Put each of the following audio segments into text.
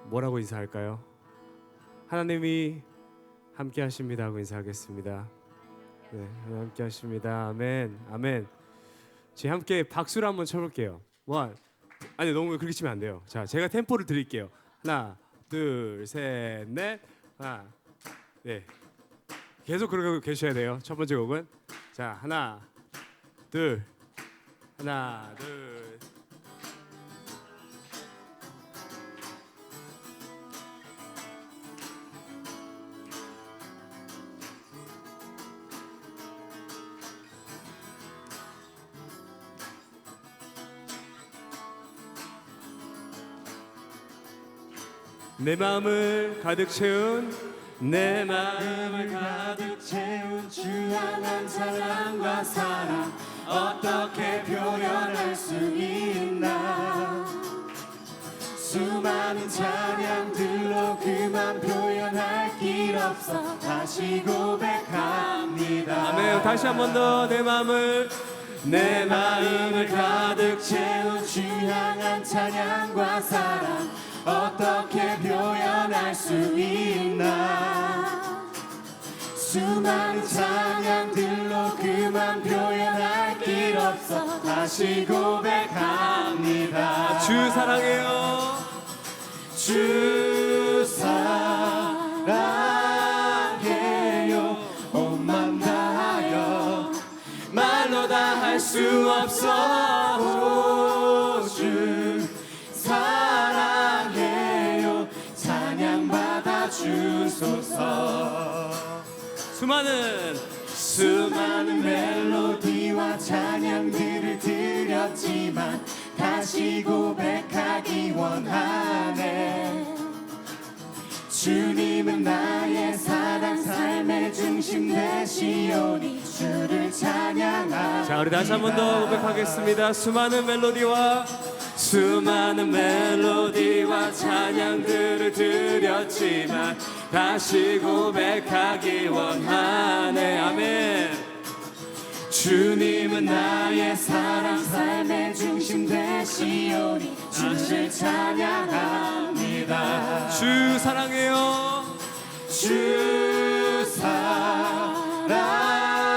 뭐라고 인사할까요? 하나님이 함께 하십니다 하고 인사하겠습니다. 네, 함께 하십니다. 아멘, 아멘. 제 함께 박수를 한번 쳐볼게요. 아니 너무 그렇게 치면 안 돼요. 자, 제가 템포를 드릴게요. 하나, 둘, 셋, 넷. 하나, 네. 계속 그러고 계셔야 돼요. 첫 번째 곡은 자, 하나, 둘. 내 마음을 가득 채운 주 향한 사랑과 사랑 어떻게 표현할 수 있나. 수많은 찬양들로 그만 표현할 길 없어 다시 고백합니다. 아멘. 다시 한 번 더 내 마음을 가득 채운 주 향한 찬양과 사랑 어떻게 표현할 수 있나. 수많은 찬양들로 그만 표현할 길 없어 다시 고백합니다. 주 사랑해요. 주 사랑해요. 온 맘 다하여 말로 다 할 수 없어. 주 사랑해요. 찬양받아 주소서. 수많은 멜로디와 찬양들을 드렸지만 다시 고백하기 원하네. 주님은 나의 사랑 삶의 중심 되시오니 주를 찬양하리라. 자, 우리 다시 한 번 더 고백하겠습니다. 수많은 멜로디와 찬양들을 드렸지만 다시 고백하기 원하네. 아멘. 주님은 나의 사랑 삶의 중심 되시오니 주를 찬양합니다. 주 사랑해요. 주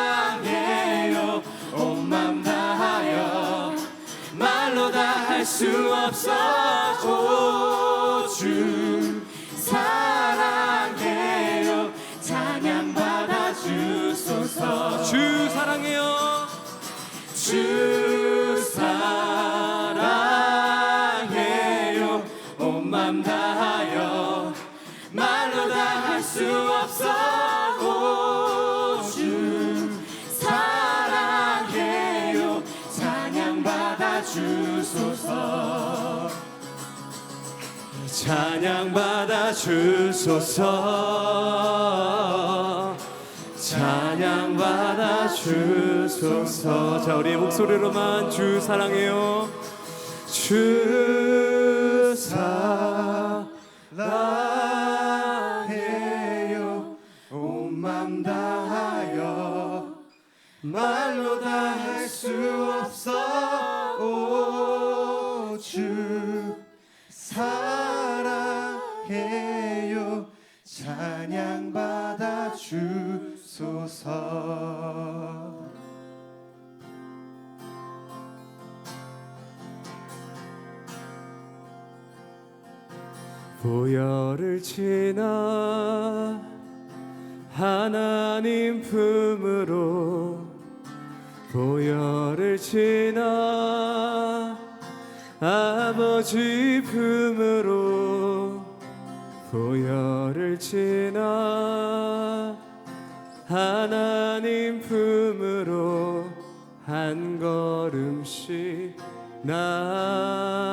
사랑해요. 온 맘 다하여 말로 다 할 수 없어. 주 사랑해요. 찬양받아 주소서. 주 사랑해요. 주 사랑해요. 온 맘 다하여 말로 다 할 수 없어. 주 사랑해요. 찬양받아 주소서. 찬양받아 주소서. 찬양받아 주소서. 자, 우리의 목소리로만 주 사랑해요. 주 사랑해요. 온 맘 다하여 말로 다 할 수 없어. 오, 주 사랑해요. 찬양받아 주소서. 보혈을 지나 하나님 품으로, 보혈을 지나 아버지 품으로, 보혈을 지나 하나님 품으로 한 걸음씩 나아가네.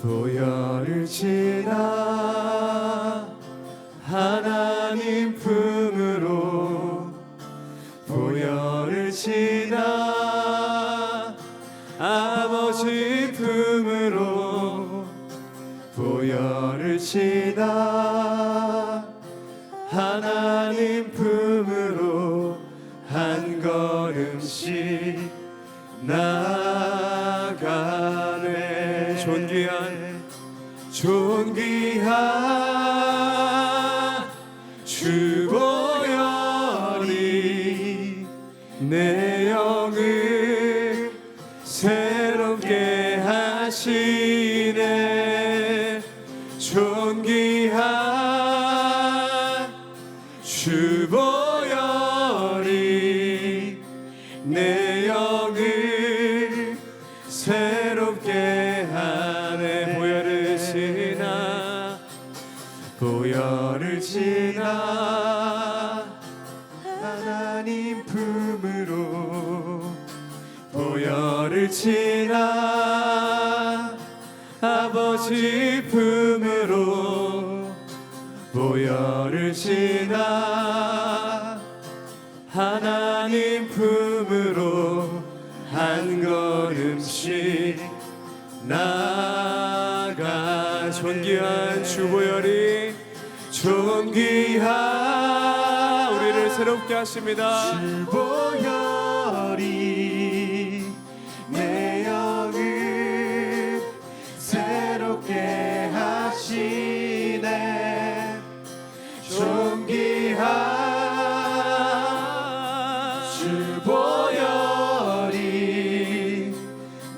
보혈을 지나 하나님 품으로, 보혈을 지나 아버지 품으로, 보혈을 지나 하나님 품으로 한 걸음씩 나가네. 존귀한 주보혈이 내 영을 새롭게 하시네. 존귀한 주보혈이 내 영을 새롭게 하네. 보혈을 지나 하나님 품으로 보혈을 지나 아버지 품으로 보혈을 지나 하나님 품으로 한 걸음씩 나가. 존귀한 주보혈이 존귀한 우리를 새롭게 하십니다. 주보혈이 내 영을 새롭게 하시네. 존귀한 주보혈이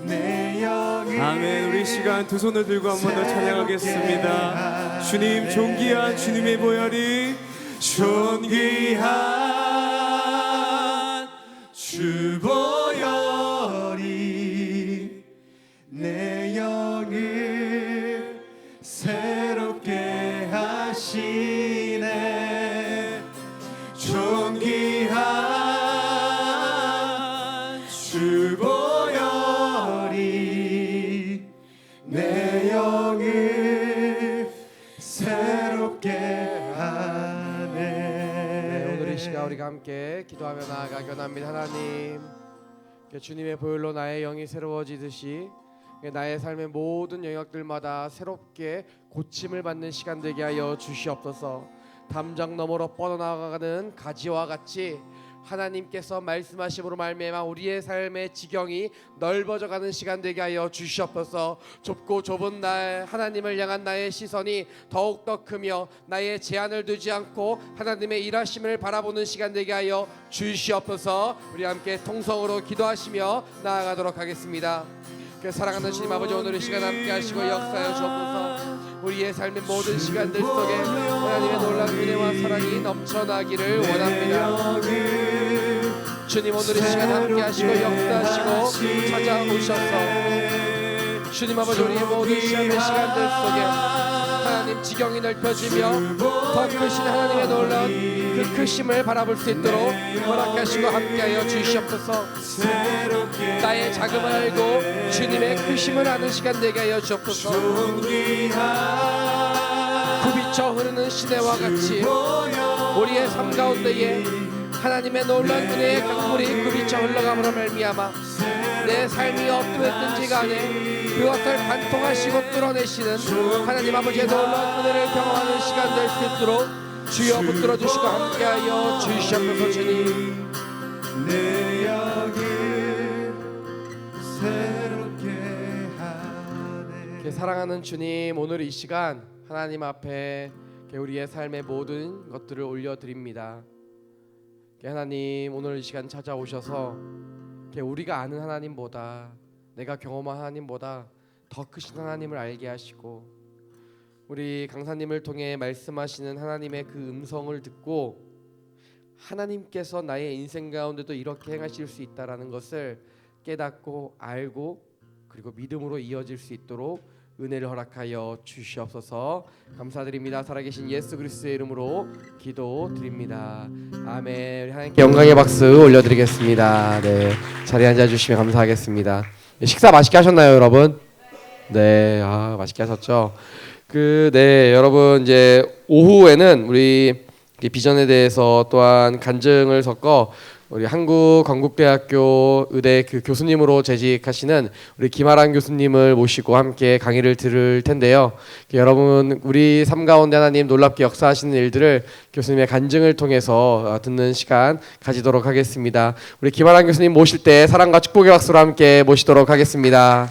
내 영을. 아멘. 우리 시간 두 손을 들고 한 번 더 찬양하겠습니다. 주님, 존귀한 주님의 보혈이 존귀한 주보혈이 내 영을 새롭게 하시네. 존귀한 주보혈이 내 영을 새롭게 하네. 네, 오늘 이 시간 우리가 함께 기도하며 나아가기원 합니다. 하나님, 주님의 보혈로 나의 영이 새로워지듯이 나의 삶의 모든 영역들마다 새롭게 고침을 받는 시간 되게 하여 주시옵소서. 담장 너머로 뻗어나가는 가지와 같이 하나님께서 말씀하심으로 말미암아 우리의 삶의 지경이 넓어져가는 시간 되게 하여 주시옵소서. 좁고 좁은 날 하나님을 향한 나의 시선이 더욱더 크며 나의 제한을 두지 않고 하나님의 일하심을 바라보는 시간 되게 하여 주시옵소서. 우리 함께 통성으로 기도하시며 나아가도록 하겠습니다. 사랑하는 주님 아버지, 오늘 이 시간 함께 하시고 역사하여 주옵소서. 우리의 삶의 모든 시간들 속에 하나님의 놀라운 은혜와 사랑이 넘쳐나기를 원합니다. 주님, 오늘 이 시간 함께 하시고 역사하시고 찾아오셔서 주님 아버지, 우리의 모든 삶의 시간들 속에 하나님 지경이 넓혀지며 더 크신 하나님의 놀라운 그 크심을 바라볼 수 있도록 허락하시고 함께하여 주시옵소서. 나의 작음을 알고 주님의 크심을 아는 시간 되게 하여 주옵소서. 굽이쳐 흐르는 시내와 같이 우리의 삶 가운데에 하나님의 놀라운 은혜의 강물이 굽이쳐 흘러감으로 말미암아 내 삶이 어떠했든지 간에 그것을 관통하시고 뚫어내시는 하나님 아버지의 놀라운 은혜를 경험하는 시간 될 수 있도록 주여 붙들어 주시고 함께하여 주시옵소서. 주님, 내 영을 새롭게 하네. 사랑하는 주님, 오늘 이 시간 하나님 앞에 우리의 삶의 모든 것들을 올려드립니다. 하나님, 오늘 이 시간 찾아오셔서 우리가 아는 하나님보다, 내가 경험한 하나님보다 더 크신 하나님을 알게 하시고 우리 강사님을 통해 말씀하시는 하나님의 그 음성을 듣고 하나님께서 나의 인생 가운데도 이렇게 행하실 수 있다라는 것을 깨닫고 알고 그리고 믿음으로 이어질 수 있도록 은혜를 허락하여 주시옵소서. 감사드립니다. 살아계신 예수 그리스도의 이름으로 기도드립니다. 아멘. 우리 하나님께 영광의 박수 올려드리겠습니다. 네, 자리에 앉아주시면 감사하겠습니다. 식사 맛있게 하셨나요, 여러분? 네, 맛있게 하셨죠? 네, 여러분, 이제 오후에는 우리 비전에 대해서 또한 간증을 섞어 우리 한국건국대학교 의대 그 교수님으로 재직하시는 우리 김아랑 교수님을 모시고 함께 강의를 들을 텐데요. 여러분 우리 삶 가운데 하나님 놀랍게 역사하시는 일들을 교수님의 간증을 통해서 듣는 시간 가지도록 하겠습니다. 우리 김아랑 교수님 모실 때 사랑과 축복의 박수로 함께 모시도록 하겠습니다.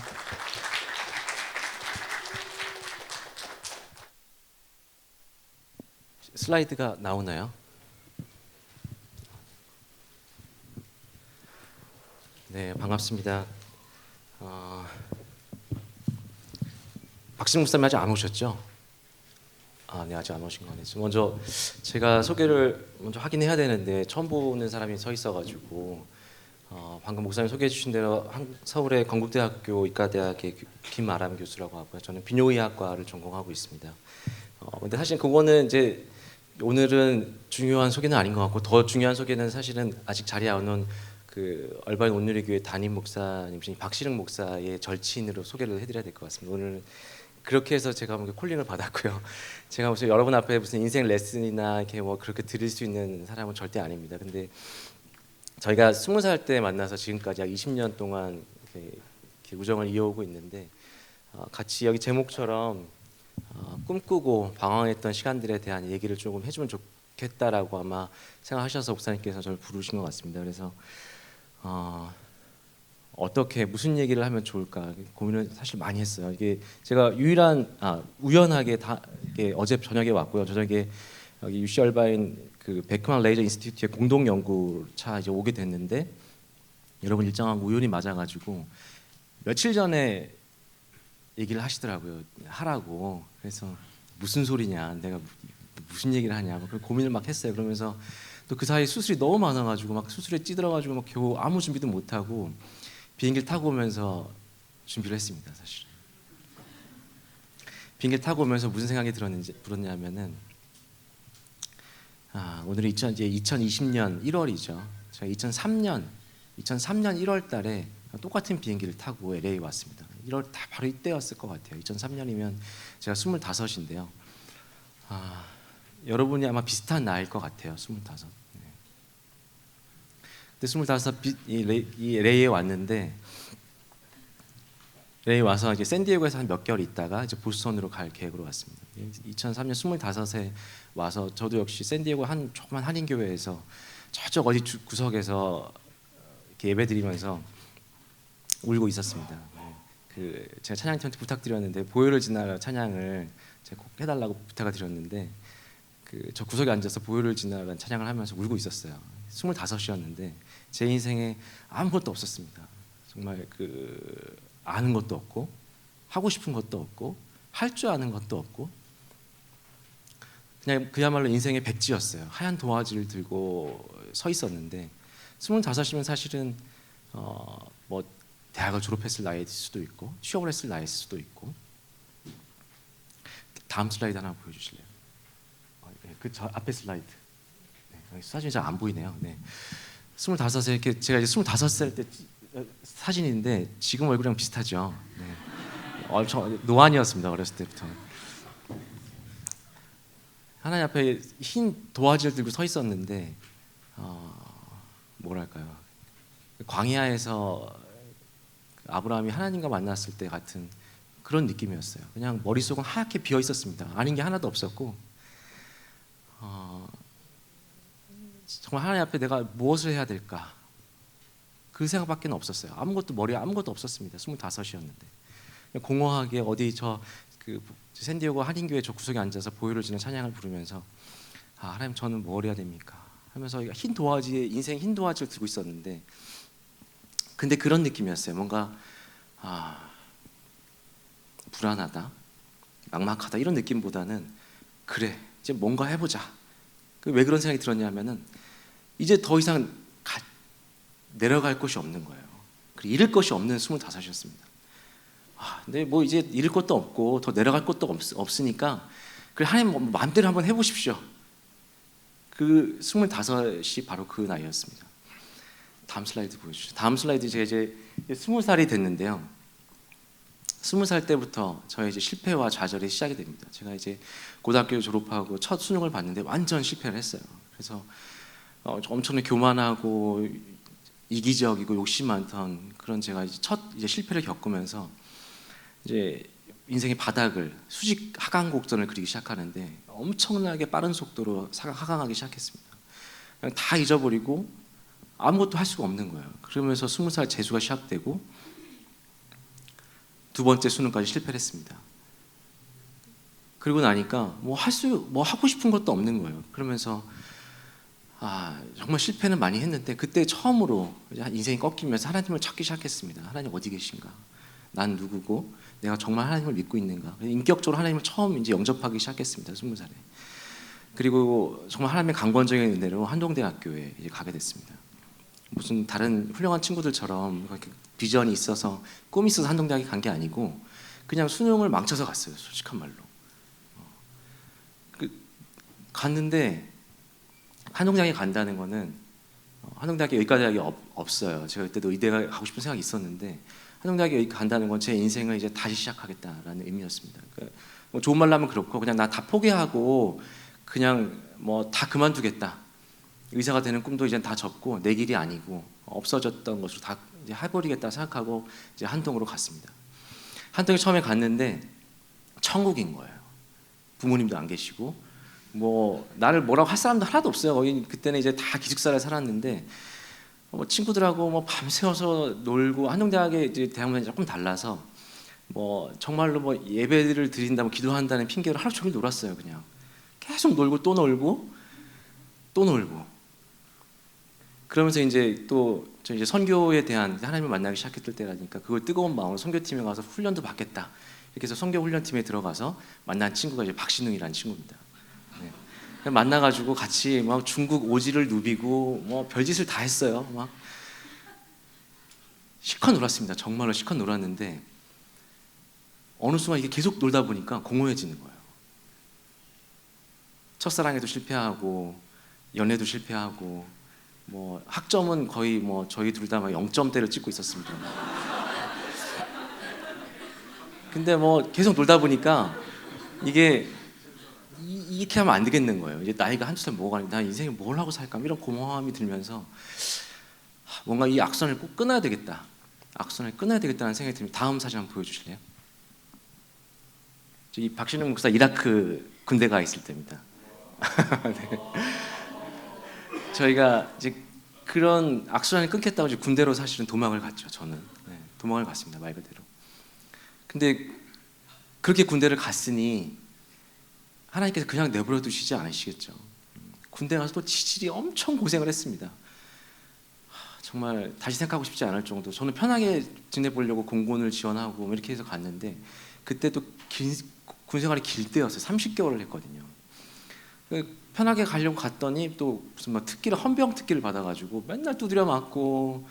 슬라이드가 나오나요? 네, 반갑습니다. 박승 목사님 아직 안 오셨죠? 네, 아직 안 오신 거네. 먼저 제가 소개를 먼저 하긴 해야 되는데 처음 보는 사람이 서 있어가지고 방금 목사님 소개해 주신 대로 서울의 건국대학교 의과대학의 김아람 교수라고 하고요. 저는 비뇨의학과를 전공하고 있습니다. 근데 사실 그거는 이제 오늘은 중요한 소개는 아닌 것 같고 더 중요한 소개는 사실은 아직 자리에 안 온 그 얼바인 온누리교회 담임 목사님이신 박시릉 목사의 절친으로 소개를 해드려야 될 것 같습니다. 오늘 그렇게 해서 제가 콜링을 받았고요. 제가 무슨 여러분 앞에 무슨 인생 레슨이나 이렇게 뭐 그렇게 드릴 수 있는 사람은 절대 아닙니다. 근데 저희가 20살 때 만나서 지금까지 약 20년 동안 이렇게 우정을 이어오고 있는데 같이 여기 제목처럼 꿈꾸고 방황했던 시간들에 대한 얘기를 조금 해주면 좋겠다라고 아마 생각하셔서 목사님께서 저를 부르신 것 같습니다. 그래서 어떻게 무슨 얘기를 하면 좋을까 고민을 사실 많이 했어요. 이게 제가 우연하게 이게 어제 저녁에 왔고요. 저녁에 여기 UC 얼바인 그 베크만 레이저 인스티튜트의 공동 연구차 이제 오게 됐는데 여러분 일정하고 우연히 맞아가지고 며칠 전에 얘기를 하시더라고요. 하라고. 그래서 무슨 소리냐, 내가 무슨 얘기를 하냐, 그 고민을 막 했어요. 그러면서 또 그 사이 수술이 너무 많아가지고 막 수술에 찌들어가지고 막 겨우 아무 준비도 못 하고 비행기를 타고 오면서 준비를 했습니다. 사실 비행기를 타고 오면서 무슨 생각이 들었냐면은 오늘이 2020년 1월이죠. 제가 2003년 1월 똑같은 비행기를 타고 LA 왔습니다. 1월 바로 이때였을 것 같아요. 2003년이면 제가 25인데요. 여러분이 아마 비슷한 나이일 것 같아요. 25. 네. 근데 25 이 LA에 왔는데 LA 와서 이제 샌디에고에서 한 몇 개월 있다가 이제 보스턴으로 갈 계획으로 왔습니다. 2003년 25에 와서 저도 역시 샌디에고 한 조그만 한인 교회에서 저쪽 어디 구석에서 이렇게 예배드리면서 울고 있었습니다. 그 제가 찬양팀한테 부탁드렸는데 보혈을 지나라 찬양을 제가 꼭 해달라고 부탁을 드렸는데 저 구석에 앉아서 보혈을 지나라는 찬양을 하면서 울고 있었어요. 25이었는데 제 인생에 아무것도 없었습니다. 정말 아는 것도 없고 하고 싶은 것도 없고 할 줄 아는 것도 없고 그냥 그야말로 인생의 백지였어요. 하얀 도화지를 들고 서 있었는데 25이면 사실은 뭐 대학을 졸업했을 나이일 수도 있고 취업을 했을 나이일 수도 있고. 다음 슬라이드 하나 보여주실래요? 저 앞에 슬라이드. 네, 사진이 잘 안 보이네요. 네. 25세 이렇게 제가 이제 25살 때 사진인데 지금 얼굴이랑 비슷하죠. 네. 저 노안이었습니다. 어렸을 때부터. 하나님 앞에 흰 도화지를 들고 서 있었는데 뭐랄까요? 광야에서 아브라함이 하나님과 만났을 때 같은 그런 느낌이었어요. 그냥 머릿속은 하얗게 비어 있었습니다. 아닌 게 하나도 없었고 정말 하나님 앞에 내가 무엇을 해야 될까 그 생각밖에 없었어요. 머리에 아무것도 없었습니다. 25이었는데 공허하게 어디 샌디에고 한인교회 저 구석에 앉아서 보혈을 지는 찬양을 부르면서 하나님 저는 뭘 해야 됩니까 하면서 흰 도화지에 인생 흰 도화지를 들고 있었는데 근데 그런 느낌이었어요. 뭔가 불안하다, 막막하다 이런 느낌보다는 그래 이제 뭔가 해보자. 왜 그런 생각이 들었냐면은 이제 더 이상 내려갈 곳이 없는 거예요. 잃을 것이 없는 25이었습니다. 근데 뭐 이제 잃을 것도 없고 더 내려갈 것도 없으니까 그래 하나님 마음대로 한번 해보십시오. 그 25이 바로 그 나이였습니다. 다음 슬라이드 보여주시죠. 다음 슬라이드 제가 이제 20살이 됐는데요. 20살 때부터 저의 이제 실패와 좌절이 시작이 됩니다. 제가 이제 고등학교 졸업하고 첫 수능을 봤는데 완전 실패를 했어요. 그래서 엄청나게 교만하고 이기적이고 욕심 많던 그런 제가 이제 첫 이제 실패를 겪으면서 이제 인생의 바닥을 수직 하강 곡선을 그리기 시작하는데 엄청나게 빠른 속도로 하강하기 시작했습니다. 그냥 다 잊어버리고 아무것도 할 수가 없는 거예요. 그러면서 20살 재수가 시작되고 두 번째 수능까지 실패를 했습니다. 그리고 나니까 뭐 하고 싶은 것도 없는 거예요. 그러면서 정말 실패는 많이 했는데 그때 처음으로 인생이 꺾이면서 하나님을 찾기 시작했습니다. 하나님 어디 계신가? 난 누구고 내가 정말 하나님을 믿고 있는가? 인격적으로 하나님을 처음 이제 영접하기 시작했습니다. 20살에. 그리고 정말 하나님의 강권적인 은혜로 한동대학교에 이제 가게 됐습니다. 무슨 다른 훌륭한 친구들처럼 비전이 있어서 꿈이 있어서 한동대학에 간 게 아니고 그냥 수능을 망쳐서 갔어요. 솔직한 말로. 갔는데 한동대학에 간다는 거는 한동대학에 의과대학이 없어요. 제가 그때도 의대가 가고 싶은 생각이 있었는데 한동대학에 간다는 건 제 인생을 이제 다시 시작하겠다라는 의미였습니다. 그러니까 뭐 좋은 말로 하면 그렇고 그냥 나 다 포기하고 그냥 뭐 다 그만두겠다. 의사가 되는 꿈도 이제 다 접고 내 길이 아니고 없어졌던 것으로 다 이제 해버리겠다 생각하고 이제 한동으로 갔습니다. 한동에 처음에 갔는데 천국인 거예요. 부모님도 안 계시고 뭐 나를 뭐라고 할 사람도 하나도 없어요. 거기 그때는 이제 다 기숙사를 살았는데 뭐 친구들하고 뭐 밤새워서 놀고 한동대학의 이제 대학문이 조금 달라서 뭐 정말로 뭐 예배를 드린다, 뭐 기도한다는 핑계로 하루 종일 놀았어요. 그냥 계속 놀고 또 놀고 또 놀고. 그러면서 이제 또 저 이제 선교에 대한 하나님을 만나기 시작했을 때라니까 그걸 뜨거운 마음으로 선교팀에 가서 훈련도 받겠다. 이렇게 해서 선교 훈련팀에 들어가서 만난 친구가 이제 박신웅이라는 친구입니다. 네. 만나가지고 같이 막 중국 오지를 누비고 뭐 별짓을 다 했어요. 막 실컷 놀았습니다. 정말로 실컷 놀았는데 어느 순간 이게 계속 놀다 보니까 공허해지는 거예요. 첫사랑에도 실패하고 연애도 실패하고 뭐 학점은 거의 뭐 저희 둘 다 0점대를 찍고 있었습니다. 근데 뭐 계속 놀다 보니까 이게 이렇게 하면 안 되겠는 거예요. 이제 나이가 한두 살 먹어가니까 나 인생에 뭘 하고 살까 이런 고마움이 들면서 뭔가 이 악선을 꼭 끊어야 되겠다. 악선을 끊어야 되겠다는 생각이 듭니다. 다음 사진 한번 보여주실래요? 이 박신웅 목사 이라크 군대 가 있을 때입니다. 네. 저희가 이제 그런 악순환이 끊겠다고 이제 군대로 사실은 도망을 갔죠. 저는 도망을 갔습니다. 말 그대로. 근데 그렇게 군대를 갔으니 하나님께서 그냥 내버려 두시지 않으시겠죠. 군대 가서 또 지질이 엄청 고생을 했습니다. 정말 다시 생각하고 싶지 않을 정도. 저는 편하게 지내보려고 공군을 지원하고 이렇게 해서 갔는데 그때 또 군 생활이 길 때였어요. 30개월을 했거든요. 편하게 가려고 갔더니 또 무슨 막 헌병 특기를 받아가지고 맨날 두드려 맞고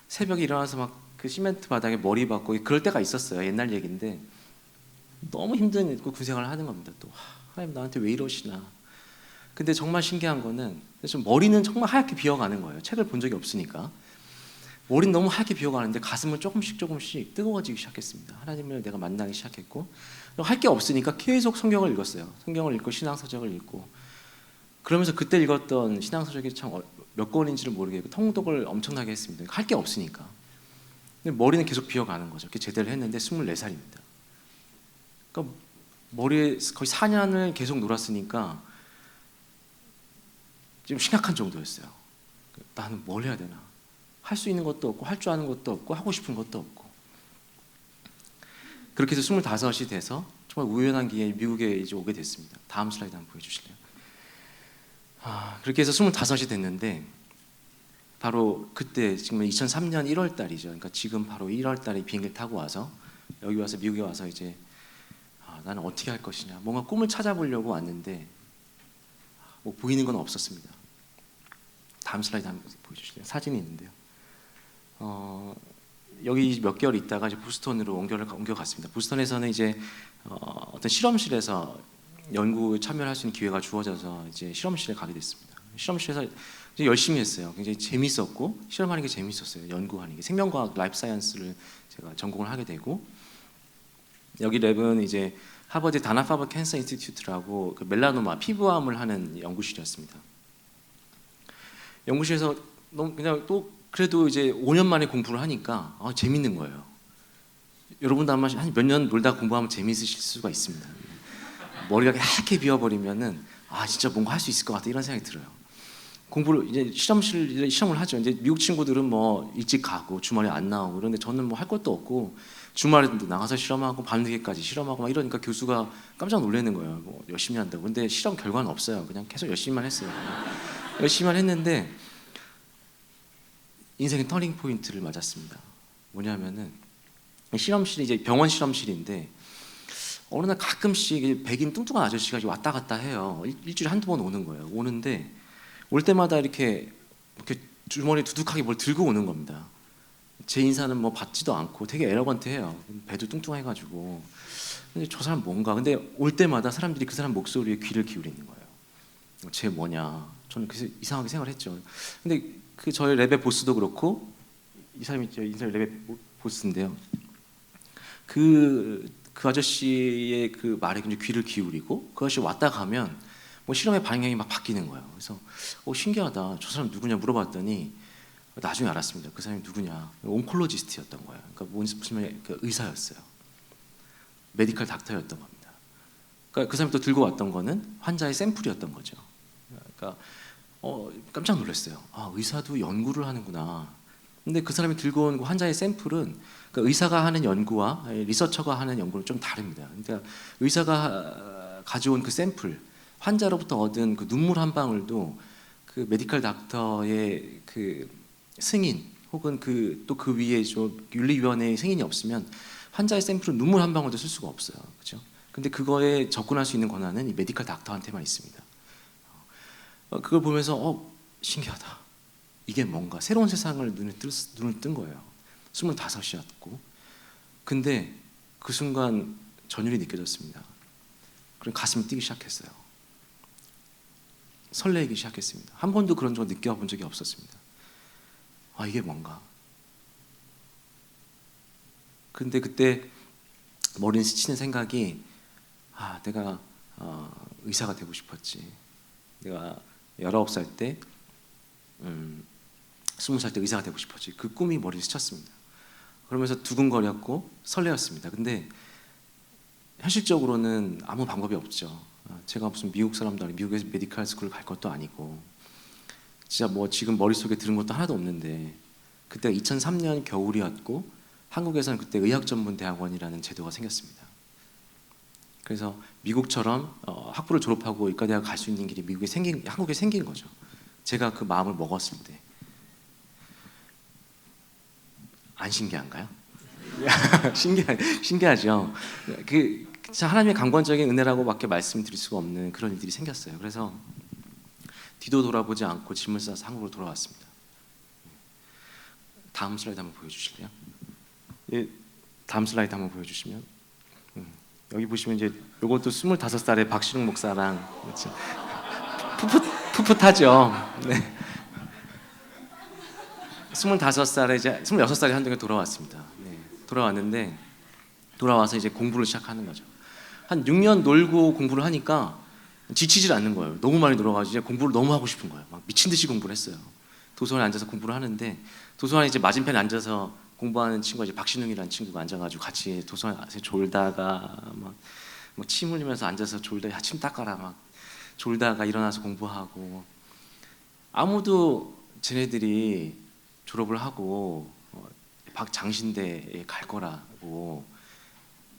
새벽에 일어나서 막 그 시멘트 바닥에 머리 박고 그럴 때가 있었어요. 옛날 얘기인데 너무 힘든 군 생활을 하는 겁니다. 또 하나님 나한테 왜 이러시나. 근데 정말 신기한 거는 머리는 정말 하얗게 비어가는 거예요. 책을 본 적이 없으니까 머리는 너무 하얗게 비어가는데 가슴은 조금씩 뜨거워지기 시작했습니다. 하나님을 내가 만나기 시작했고 할 게 없으니까 계속 성경을 읽었어요. 성경을 읽고 신앙서적을 읽고 그러면서 그때 읽었던 신앙서적이 참 몇 권인지를 모르겠고 통독을 엄청나게 했습니다. 할 게 없으니까. 근데 머리는 계속 비어가는 거죠. 이렇게 제대를 했는데 24살입니다. 그러니까 머리에 거의 4년을 계속 놀았으니까 좀 심각한 정도였어요. 나는 뭘 해야 되나? 할 수 있는 것도 없고 할 줄 아는 것도 없고 하고 싶은 것도 없고 그렇게 해서 25이 돼서 정말 우연한 기회에 미국에 이제 오게 됐습니다. 다음 슬라이드 한번 보여주실래요? 그렇게 해서 25이 됐는데 바로 그때 지금 2003년 1월 달이죠. 그러니까 지금 바로 1월 달에 비행기를 타고 와서 여기 와서 미국에 와서 이제 나는 어떻게 할 것이냐 뭔가 꿈을 찾아보려고 왔는데 뭐 보이는 건 없었습니다. 다음 슬라이드 한번 보여주실래요? 사진이 있는데요. 여기 몇 개월 있다가 이제 보스턴으로 옮겨갔습니다. 보스턴에서는 이제 어떤 실험실에서 연구에 참여할 수 있는 기회가 주어져서 이제 실험실에 가게 됐습니다. 실험실에서 이제 열심히 했어요. 굉장히 재밌었고 실험하는 게 재밌었어요. 연구하는 게 생명과학, 라이프 사이언스를 제가 전공을 하게 되고 여기 랩은 이제 하버드 다나파버 캔서 인스티튜트라고 그 멜라노마 피부암을 하는 연구실이었습니다. 연구실에서 너무 그냥 또 그래도 이제 5년 만에 공부를 하니까 재밌는 거예요. 여러분도 아마 한 몇 년 놀다 공부하면 재미있으실 수가 있습니다. 머리가 하얗게 비어버리면은 진짜 뭔가 할 수 있을 것 같다 이런 생각이 들어요. 공부를 이제 시험을 하죠. 이제 미국 친구들은 뭐 일찍 가고 주말에 안 나오고 그런데 저는 뭐 할 것도 없고 주말에도 나가서 실험하고 밤늦게까지 실험하고 막 이러니까 교수가 깜짝 놀라는 거예요. 뭐 열심히 한다고. 근데 실험 결과는 없어요. 그냥 계속 열심히만 했어요. 열심히만 했는데 인생의 터닝 포인트를 맞았습니다. 뭐냐면은 실험실이 이제 병원 실험실인데 어느 날 가끔씩 백인 뚱뚱한 아저씨가 왔다 갔다 해요. 일주일에 한두 번 오는 거예요. 오는데 올 때마다 이렇게 주머니 두둑하게 뭘 들고 오는 겁니다. 제 인사는 뭐 받지도 않고 되게 에러건트해요. 배도 뚱뚱해가지고. 근데 저 사람 뭔가. 근데 올 때마다 사람들이 그 사람 목소리에 귀를 기울이는 거예요. 쟤 뭐냐. 저는 그래서 이상하게 생각을 했죠. 근데 그 저희 랩의 보스도 그렇고 이 사람이 저희 랩의 보스인데요. 그 아저씨의 그 말에 굉장히 귀를 기울이고 그 아저씨 왔다 가면 뭐 실험의 방향이 막 바뀌는 거예요. 그래서 신기하다. 저 사람 누구냐 물어봤더니 나중에 알았습니다. 그 사람이 누구냐? 온콜로지스트였던 거예요. 그러니까 무슨 말이야? 의사였어요. 메디컬 닥터였던 겁니다. 그러니까 그 사람이 또 들고 왔던 거는 환자의 샘플이었던 거죠. 그러니까 깜짝 놀랐어요. 의사도 연구를 하는구나. 근데 그 사람이 들고 온 환자의 샘플은 그러니까 의사가 하는 연구와 리서처가 하는 연구는 좀 다릅니다. 그러니까 의사가 가져온 그 샘플, 환자로부터 얻은 그 눈물 한 방울도 그 메디컬 닥터의 그 승인 혹은 또 그 위에 좀 윤리위원회의 승인이 없으면 환자의 샘플은 눈물 한 방울도 쓸 수가 없어요. 그렇죠? 근데 그거에 접근할 수 있는 권한은 이 메디컬 닥터한테만 있습니다. 그걸 보면서 신기하다. 이게 뭔가 새로운 세상을 눈을 뜬 거예요. 25이었고 근데 그 순간 전율이 느껴졌습니다. 그럼 가슴이 뛰기 시작했어요. 설레기 시작했습니다. 한 번도 그런 적 느껴본 적이 없었습니다. 이게 뭔가. 근데 그때 머리는 스치는 생각이 내가 의사가 되고 싶었지. 내가 19살 때 20살 때 의사가 되고 싶었지. 그 꿈이 머리를 스쳤습니다. 그러면서 두근거렸고 설레었습니다. 근데 현실적으로는 아무 방법이 없죠. 제가 무슨 미국 사람도 아니고 미국에서 메디컬 스쿨을 갈 것도 아니고 진짜 뭐 지금 머릿속에 들은 것도 하나도 없는데 그때 2003년 겨울이었고 한국에서는 그때 의학전문대학원이라는 제도가 생겼습니다. 그래서 미국처럼 학부를 졸업하고 의과대학 갈 수 있는 길이 한국에 생긴 거죠. 제가 그 마음을 먹었을 때. 안 신기한가요? 신기하죠. 하나님의 강권적인 은혜라고밖에 말씀드릴 수가 없는 그런 일들이 생겼어요. 그래서 뒤도 돌아보지 않고 짐을 싸서 한국으로 돌아왔습니다. 다음 슬라이드 한번 보여주실래요? 다음 슬라이드 한번 보여주시면 여기 보시면 이제 이것도 25살의 박신웅 목사랑 그렇죠? 풋풋하죠. 네. 25살에 이제 26살에 한동안 돌아왔습니다. 네. 돌아왔는데 돌아와서 이제 공부를 시작하는 거죠. 한 6년 놀고 공부를 하니까 지치질 않는 거예요. 너무 많이 놀아가지고 이제 공부를 너무 하고 싶은 거예요. 막 미친 듯이 공부를 했어요. 도서관에 앉아서 공부를 하는데 도서관에 이제 맞은편에 앉아서 공부하는 친구가 이제 박신웅이라는 친구가 앉아가지고 같이 도서관에 졸다가 막 침 흘리면서 앉아서 졸다가 침 닦아라 막 졸다가 일어나서 공부하고 아무도 쟤네들이 졸업을 하고 장신대에 갈 거라고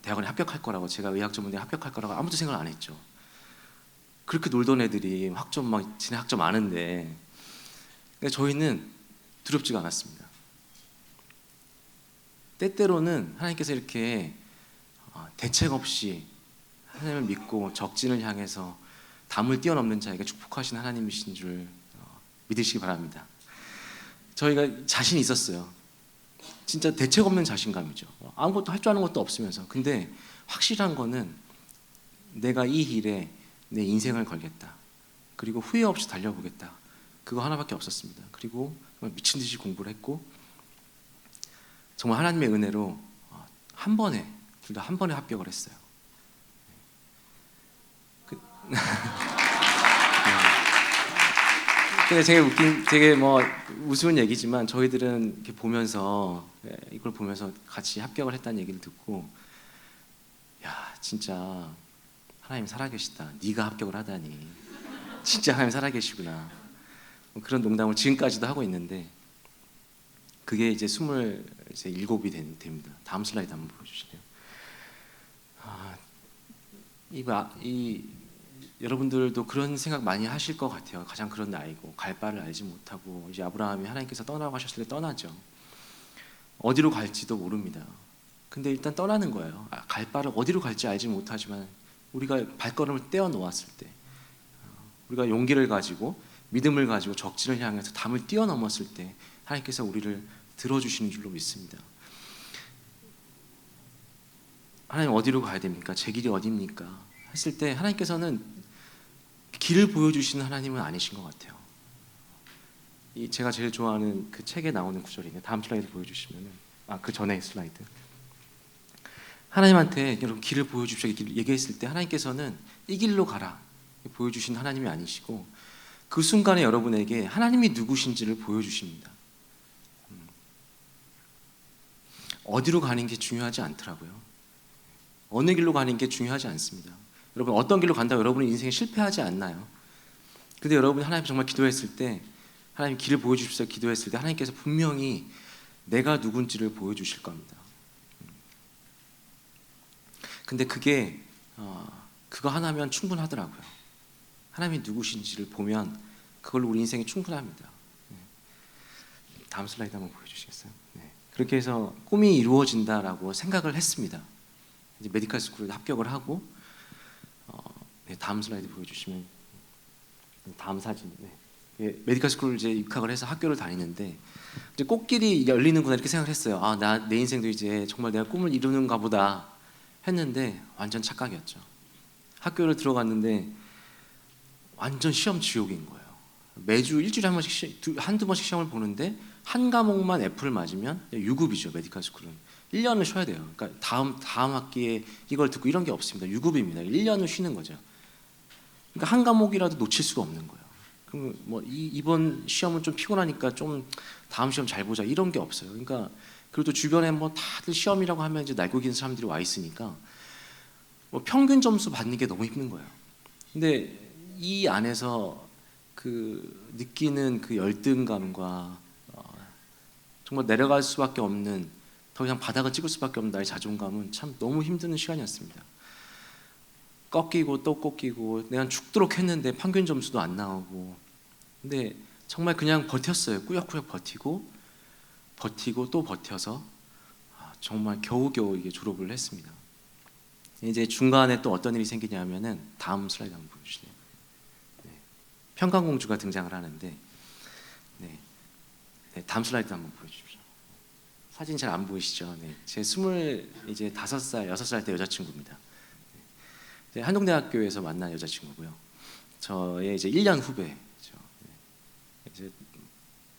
대학원에 합격할 거라고 제가 의학전문대에 합격할 거라고 아무도 생각 안 했죠. 그렇게 놀던 애들이 학점 막 지네 학점 아는데 저희는 두렵지가 않았습니다. 때때로는 하나님께서 이렇게 대책 없이 하나님을 믿고 적진을 향해서 담을 뛰어넘는 자에게 축복하신 하나님이신 줄 믿으시기 바랍니다. 저희가 자신이 있었어요. 진짜 대책 없는 자신감이죠. 아무것도 할 줄 아는 것도 없으면서. 근데 확실한 거는 내가 이 일에 내 인생을 걸겠다. 그리고 후회 없이 달려보겠다. 그거 하나밖에 없었습니다. 그리고 미친 듯이 공부를 했고 정말 하나님의 은혜로 한 번에 둘 다 한 번에 합격을 했어요. 근데 되게 뭐 우스운 얘기지만 저희들은 이렇게 보면서 이걸 보면서 같이 합격을 했다는 얘기를 듣고 야 진짜 하나님 살아계시다. 네가 합격을 하다니 진짜 하나님 살아계시구나. 그런 농담을 지금까지도 하고 있는데 그게 이제 27이 됩니다. 다음 슬라이드 한번 보여주실래요? 여러분들도 그런 생각 많이 하실 것 같아요. 가장 그런 나이고 갈 바를 알지 못하고 이제 아브라함이 하나님께서 떠나라고 하셨을 때 떠나죠. 어디로 갈지도 모릅니다. 근데 일단 떠나는 거예요. 갈 바를 어디로 갈지 알지 못하지만 우리가 발걸음을 떼어 놓았을 때 우리가 용기를 가지고 믿음을 가지고 적진을 향해서 담을 뛰어넘었을 때 하나님께서 우리를 들어주시는 줄로 믿습니다. 하나님 어디로 가야 됩니까? 제 길이 어디입니까? 했을 때 하나님께서는 길을 보여주시는 하나님은 아니신 것 같아요. 제가 제일 좋아하는 그 책에 나오는 구절이네요. 다음 슬라이드 보여주시면은 그 전에 슬라이드. 하나님한테 여러분 길을 보여주십시오 얘기했을 때 하나님께서는 이 길로 가라 보여주신 하나님이 아니시고 그 순간에 여러분에게 하나님이 누구신지를 보여주십니다. 어디로 가는 게 중요하지 않더라고요. 어느 길로 가는 게 중요하지 않습니다. 여러분 어떤 길로 간다고 여러분의 인생에 실패하지 않나요? 근데 여러분이 하나님 정말 기도했을 때 하나님 길을 보여주십시오 기도했을 때 하나님께서 분명히 내가 누군지를 보여주실 겁니다. 근데 그게 그거 하나면 충분하더라고요. 하나님이 누구신지를 보면 그걸로 우리 인생이 충분합니다. 다음 슬라이드 한번 보여주시겠어요? 네. 그렇게 해서 꿈이 이루어진다라고 생각을 했습니다. 이제 메디컬 스쿨에 합격을 하고 다음 슬라이드 보여주시면 다음 사진. 메디컬 스쿨 이제 입학을 해서 학교를 다니는데 이제 꽃길이 열리는구나 이렇게 생각을 했어요. 내 인생도 이제 정말 내가 꿈을 이루는가 보다 했는데 완전 착각이었죠. 학교를 들어갔는데 완전 시험 지옥인 거예요. 매주 일주일에 한두 번씩 시험을 보는데 한 과목만 F를 맞으면 유급이죠. 메디컬 스쿨은 1년을 쉬어야 돼요. 그러니까 다음 학기에 이걸 듣고 이런 게 없습니다. 유급입니다. 1년을 쉬는 거죠. 그러니까 한 과목이라도 놓칠 수가 없는 거예요. 그럼 뭐 이번 시험은 좀 피곤하니까 좀 다음 시험 잘 보자 이런 게 없어요. 그러니까 그리고 또 주변에 뭐 다들 시험이라고 하면 이제 날고 기는 사람들이 와 있으니까 뭐 평균 점수 받는 게 너무 힘든 거예요. 근데 이 안에서 그 느끼는 그 열등감과 정말 내려갈 수밖에 없는 더 이상 바닥을 찍을 수밖에 없는 나의 자존감은 참 너무 힘든 시간이었습니다. 꺾이고 또 꺾이고 내가 죽도록 했는데 평균 점수도 안 나오고 근데 정말 그냥 버텼어요. 꾸역꾸역 버티고 또 버텨서 정말 겨우겨우 이게 졸업을 했습니다. 이제 중간에 또 어떤 일이 생기냐면은 다음 슬라이드 한번 보여주실래요? 평강공주가 등장을 하는데 다음 슬라이드 한번 보여주십시오. 사진 잘 안 보이시죠? 제 25살, 6살 때 여자친구입니다. 한동대학교에서 만난 여자친구고요. 저의 이제 1년 후배죠. 이제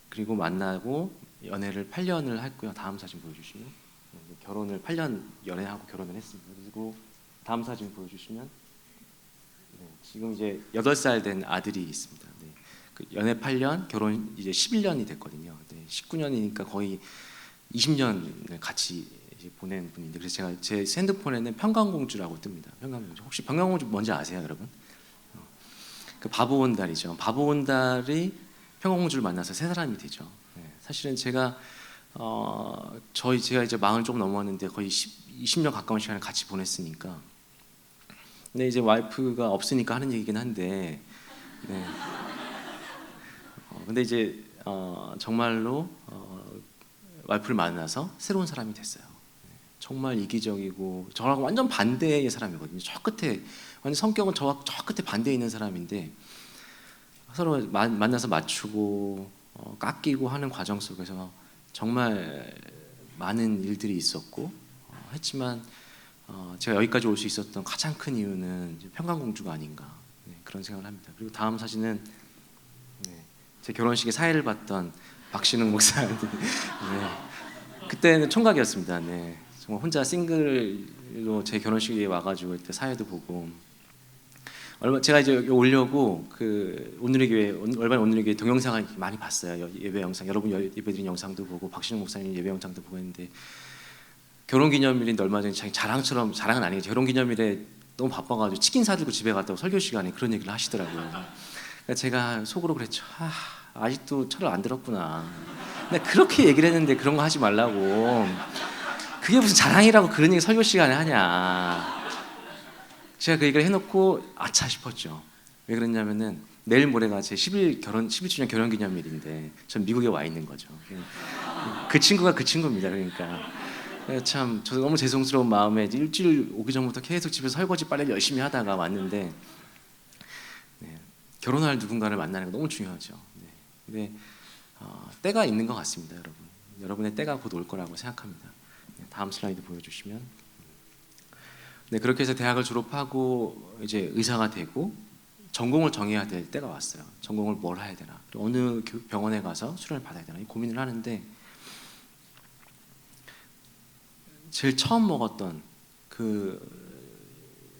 그리고 만나고 연애를 8년을 했고요. 다음 사진 보여주시면 결혼을 8년 연애하고 결혼을 했습니다. 그리고 다음 사진 보여주시면 지금 이제 8살 된 아들이 있습니다. 그 연애 8년, 결혼 이제 11년이 됐거든요. 19년이니까 거의 20년을 같이 이제 보낸 분인데 그래서 제가 제 핸드폰에는 평강공주라고 뜹니다. 평강공주. 혹시 평강공주 뭔지 아세요, 여러분? 그 바보온달이죠. 바보온달이 평강공주를 만나서 세 사람이 되죠. 사실은 제가 제가 이제 40 조금 넘었는데 거의 20년 가까운 시간을 같이 보냈으니까. 근데 이제 와이프가 없으니까 하는 얘기긴 한데. 근데 이제 정말로 와이프를 만나서 새로운 사람이 됐어요. 정말 이기적이고 저랑 완전 반대의 사람이거든요. 저 끝에 완전 성격은 저와 저 끝에 반대에 있는 사람인데 서로 만나서 맞추고 깎이고 하는 과정 속에서 정말 많은 일들이 있었고 했지만 제가 여기까지 올 수 있었던 가장 큰 이유는 평강공주가 아닌가 그런 생각을 합니다. 그리고 다음 사진은 제 결혼식에 사회를 봤던 박신웅 목사님. 그때는 총각이었습니다. 정말 혼자 싱글로 제 결혼식에 와가지고 그때 사회도 보고 제가 이제 여기 오려고 그 오늘의 교회 얼마나 오늘의 교회 동영상을 많이 봤어요. 예배 영상 여러분 예배드린 영상도 보고 박신영 목사님 예배 영상도 보고 했는데 결혼기념일인데 얼마 전에 자기 자랑처럼 자랑은 아니겠죠. 결혼기념일에 너무 바빠가지고 치킨 사들고 집에 갔다고 설교 시간에 그런 얘기를 하시더라고요. 그러니까 제가 속으로 그랬죠. 아직도 철을 안 들었구나. 근데 그렇게 얘기를 했는데 그런 거 하지 말라고. 그게 무슨 자랑이라고 그런 얘기 설교 시간에 하냐. 제가 그 얘기를 해놓고 아차 싶었죠. 왜 그랬냐면은 내일 모레가 제 11주년 결혼기념일인데 전 미국에 와 있는 거죠. 그 친구가 그 친구입니다. 그러니까 참 저도 너무 죄송스러운 마음에 일주일 오기 전부터 계속 집에서 설거지 빨래 열심히 하다가 왔는데 네, 결혼할 누군가를 만나는 거 너무 중요하죠. 네, 근데 때가 있는 것 같습니다, 여러분. 여러분의 때가 곧 올 거라고 생각합니다. 네, 다음 슬라이드 보여주시면. 네, 그렇게 해서 대학을 졸업하고 이제 의사가 되고 전공을 정해야 될 때가 왔어요. 전공을 뭘 해야 되나, 그리고 어느 병원에 가서 수련을 받아야 되나 이 고민을 하는데 제일 처음 먹었던 그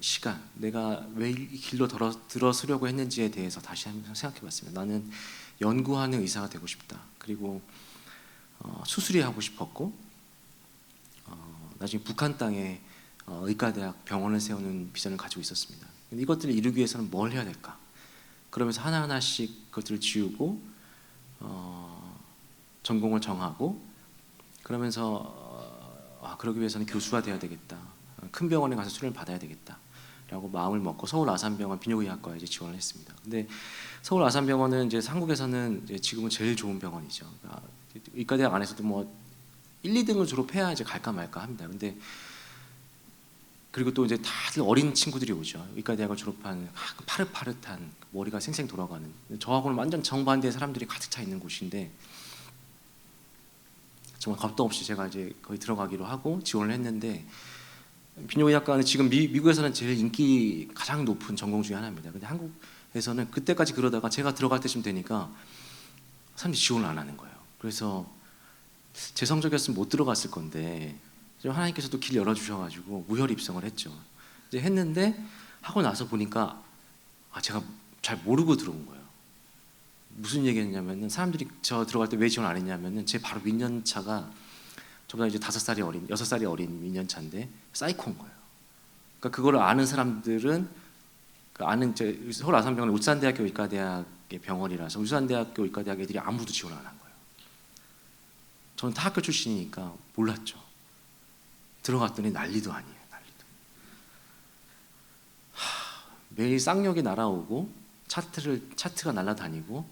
시간, 내가 왜 이 길로 들어서려고 했는지에 대해서 다시 한번 생각해봤습니다. 나는 연구하는 의사가 되고 싶다. 그리고 수술이 하고 싶었고 나중에 북한 땅에 의과대학 병원을 세우는 비전을 가지고 있었습니다. 근데 이것들을 이루기 위해서는 뭘 해야 될까? 그러면서 하나하나씩 그것들을 지우고 전공을 정하고 그러면서 그러기 위해서는 교수가 돼야 되겠다. 큰 병원에 가서 수련을 받아야 되겠다라고 마음을 먹고 서울 아산병원 비뇨기학과에 이제 지원을 했습니다. 근데 서울 아산병원은 이제 한국에서는 이제 지금은 제일 좋은 병원이죠. 그러니까 의과대학 안에서도 뭐 1, 2등을 졸업해야 이제 갈까 말까 합니다. 근데 그리고 또 이제 다들 어린 친구들이 오죠. 의과대학을 졸업한 파릇파릇한 머리가 생생 돌아가는, 저하고는 완전 정반대의 사람들이 가득 차 있는 곳인데 정말 겁도 없이 제가 이제 거기 들어가기로 하고 지원을 했는데 비뇨기학과는 지금 미국에서는 제일 인기 가장 높은 전공 중에 하나입니다. 근데 한국에서는 그때까지 그러다가 제가 들어갈 때쯤 되니까 사람들이 지원을 안 하는 거예요. 그래서 제 성적이었으면 못 들어갔을 건데 하나님께서도 길 열어주셔가지고 무혈 입성을 했죠. 이제 했는데 하고 나서 보니까 제가 잘 모르고 들어온 거예요. 무슨 얘기했냐면은 사람들이 저 들어갈 때 왜 지원 안 했냐면은 제 바로 윗년차가 저보다 이제 6살이 어린 윗년차인데 사이코인 거예요. 그러니까 그거를 아는 사람들은 아는 서울 아산병원 울산대학교 의과대학의 병원이라서 울산대학교 의과대학 애들이 아무도 지원을 안 한 거예요. 저는 타 학교 출신이니까 몰랐죠. 들어갔더니 난리도 아니에요. 난리도. 매일 쌍욕이 날아오고 차트가 날아다니고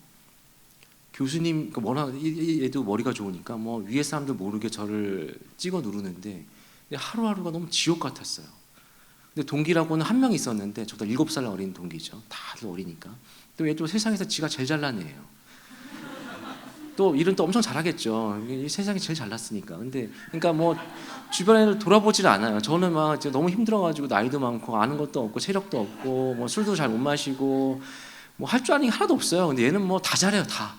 교수님 워낙 얘도 머리가 좋으니까 뭐 위에 사람들 모르게 저를 찍어 누르는데 하루하루가 너무 지옥 같았어요. 근데 동기라고는 한 명 있었는데 저보다 7살 어린 동기죠. 다들 어리니까. 또 얘도 세상에서 지가 제일 잘난 애예요. 또 일은 또 엄청 잘하겠죠. 이 세상이 제일 잘났으니까. 근데 그러니까 뭐 주변에 돌아보질 않아요. 저는 막 너무 힘들어가지고 나이도 많고 아는 것도 없고 체력도 없고 뭐 술도 잘 못 마시고 뭐 할 줄 아는 게 하나도 없어요. 근데 얘는 뭐 다 잘해요. 다.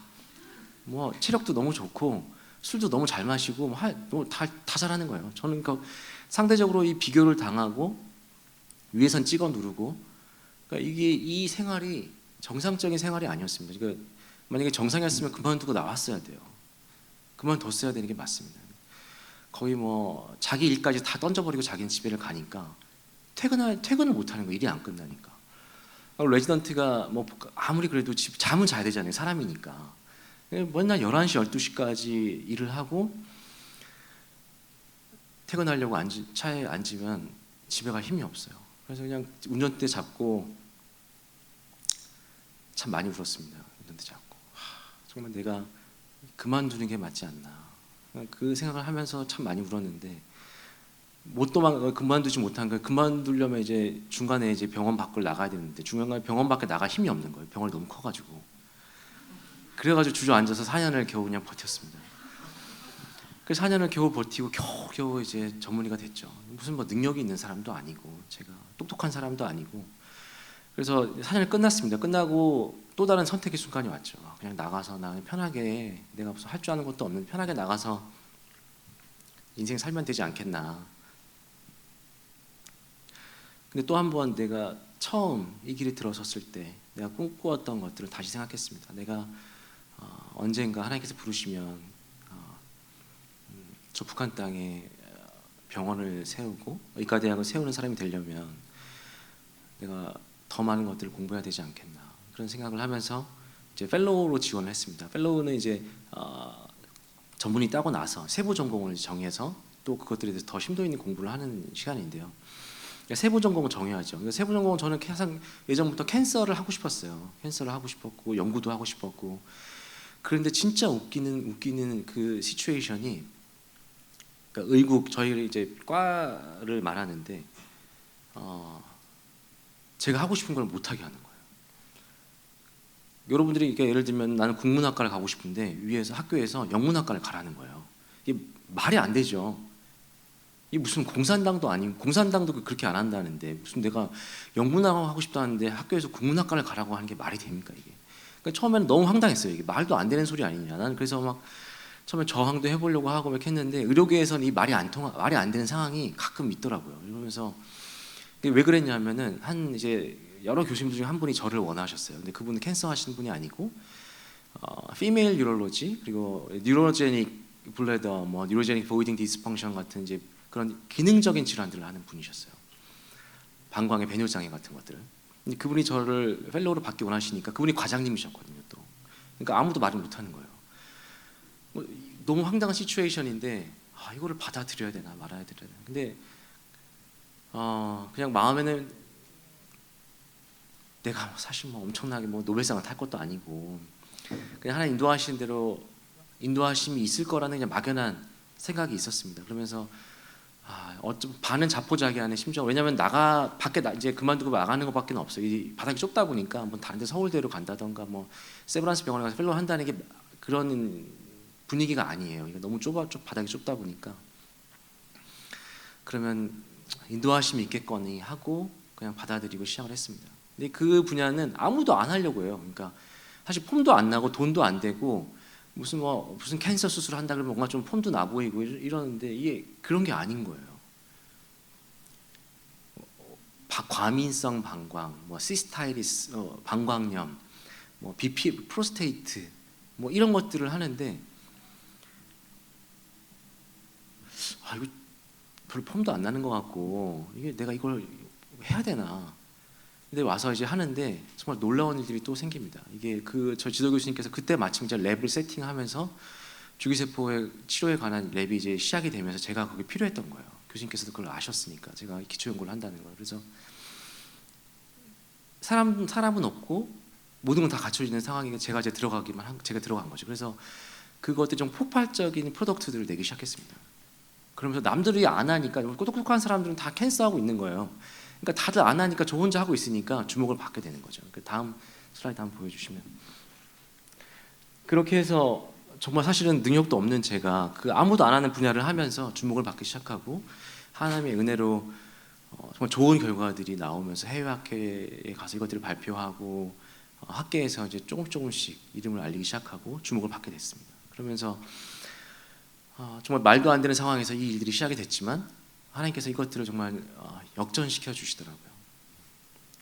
뭐 체력도 너무 좋고 술도 너무 잘 마시고 뭐 다 잘하는 거예요. 저는 그러니까 상대적으로 이 비교를 당하고 위에선 찍어 누르고 그러니까 이 생활이 정상적인 생활이 아니었습니다. 그러니까 만약에 정상이었으면 그만두고 나왔어야 돼요. 그만뒀어야 되는 게 맞습니다. 거의 뭐 자기 일까지 다 던져버리고 자기는 집에를 가니까 퇴근을 못하는 거예요. 일이 안 끝나니까. 레지던트가 뭐 아무리 그래도 잠은 자야 되잖아요. 사람이니까. 맨날 11시, 12시까지 일을 하고 퇴근하려고 차에 앉으면 집에 갈 힘이 없어요. 그래서 그냥 운전대 잡고 참 많이 울었습니다. 운전대 잡고. 정말 내가 그만두는 게 맞지 않나. 그 생각을 하면서 참 많이 울었는데 그만두지 못한 거. 그만두려면 이제 중간에 이제 병원 밖을 나가야 되는데 중간에 병원 밖에 나갈 힘이 없는 거예요. 병원이 너무 커가지고. 그래가지고 주저앉아서 4년을 겨우 그냥 버텼습니다. 그래서 4년을 겨우 버티고 겨우 이제 전문의가 됐죠. 무슨 뭐 능력이 있는 사람도 아니고 제가 똑똑한 사람도 아니고. 그래서 4년이 끝났습니다. 끝나고 또 다른 선택의 순간이 왔죠. 그냥 나가서 나 편하게 내가 무슨 할 줄 아는 것도 없는데 편하게 나가서 인생 살면 되지 않겠나. 근데 또 한 번 내가 처음 이 길에 들어섰을 때 내가 꿈꾸었던 것들을 다시 생각했습니다. 내가 언젠가 하나님께서 부르시면 저 북한 땅에 병원을 세우고 의과대학을 세우는 사람이 되려면 내가 더 많은 것들을 공부해야 되지 않겠나 그런 생각을 하면서 이제 펠로우로 지원을 했습니다. 펠로우는 이제 전문의 따고 나서 세부 전공을 정해서 또 그것들에 대해서 더 심도 있는 공부를 하는 시간인데요. 그러니까 세부 전공을 정해야죠. 그러니까 세부 전공은 저는 항상 예전부터 캔서를 하고 싶었어요. 캔서를 하고 싶었고 연구도 하고 싶었고. 그런데 진짜 웃기는 그 시츄에이션이 그러니까 의국 저희 이제 과를 말하는데 제가 하고 싶은 걸 못하게 하는 거예요. 여러분들이 그러니까 예를 들면 나는 국문학과를 가고 싶은데 위에서 학교에서 영문학과를 가라는 거예요. 이게 말이 안 되죠. 이 무슨 공산당도 아니고 공산당도 그렇게 안 한다는데 무슨 내가 영문학을 하고 싶다는데 학교에서 국문학과를 가라고 하는 게 말이 됩니까 이게? 그러니까 처음에는 너무 황당했어요. 이게 말도 안 되는 소리 아니냐. 나는 그래서 막 처음에 저항도 해보려고 하고 막 했는데 의료계에서는 이 말이 안 되는 상황이 가끔 있더라고요. 이러면서 왜 그랬냐면은 한 이제 여러 교수님들 중에 한 분이 저를 원하셨어요. 근데 그분은 캔서 하시는 분이 아니고 피메일 뉴럴로지 그리고 뉴로제닉 블레더 뭐 뉴로제닉 보이딩 디스펑션 같은 이제 그런 기능적인 질환들을 하는 분이셨어요. 방광의 배뇨 장애 같은 것들. 근데 그분이 저를 펠로우로 받기 원하시니까 그분이 과장님이셨거든요. 또 그러니까 아무도 말을 못 하는 거예요. 뭐 너무 황당한 시츄에이션인데 이거를 받아들여야 되나 말아야 되나. 근데 그냥 마음에는 내가 사실 뭐 엄청나게 뭐 노벨상을 탈 것도 아니고 그냥 하나님 인도하시는 대로 인도하심이 있을 거라는 그냥 막연한 생각이 있었습니다. 그러면서 어쩜 반은 자포자기하는 심정. 왜냐하면 밖에 이제 그만두고 나가는 것밖에 없어요. 이 바닥이 좁다 보니까 뭐 다른데 서울대로 간다던가 뭐 세브란스 병원에 가서 펠로우 한다는 게 그런 분위기가 아니에요. 이게 너무 바닥이 좁다 보니까 그러면 인도하심이 있겠거니 하고 그냥 받아들이고 시작을 했습니다. 근데 그 분야는 아무도 안 하려고 해요. 그러니까 사실 폼도 안 나고 돈도 안 되고 무슨 캔서 수술 한다 그러면 뭔가 좀 폼도 나 보이고 이러는데 이게 그런 게 아닌 거예요. 과민성 방광, 뭐 시스타이티스, 방광염, 뭐 BP, 프로스테이트, 뭐 이런 것들을 하는데 이거 별로 폼도 안 나는 것 같고 이게 내가 이걸 해야 되나? 근데 와서 이제 하는데 정말 놀라운 일들이 또 생깁니다. 이게 저 지도 교수님께서 그때 마침 이제 랩을 세팅하면서 주기세포의 치료에 관한 랩이 이제 시작이 되면서 제가 그게 필요했던 거예요. 교수님께서도 그걸 아셨으니까 제가 기초 연구를 한다는 거예요. 그래서 사람은 없고 모든 건 다 갖춰지는 상황이니까 제가 이제 제가 들어간 거죠. 그래서 그것들이 좀 폭발적인 프로덕트들을 내기 시작했습니다. 그러면서 남들이 안 하니까 똑똑한 사람들은 다 캔서하고 있는 거예요. 그러니까 다들 안 하니까 저 혼자 하고 있으니까 주목을 받게 되는 거죠. 다음 슬라이드 한번 보여주시면 그렇게 해서 정말 사실은 능력도 없는 제가 아무도 안 하는 분야를 하면서 주목을 받기 시작하고 하나님의 은혜로 정말 좋은 결과들이 나오면서 해외 학회에 가서 이것들을 발표하고 학계에서 이제 조금씩 이름을 알리기 시작하고 주목을 받게 됐습니다. 그러면서 정말 말도 안 되는 상황에서 이 일들이 시작이 됐지만 하나님께서 이것들을 정말 역전시켜 주시더라고요.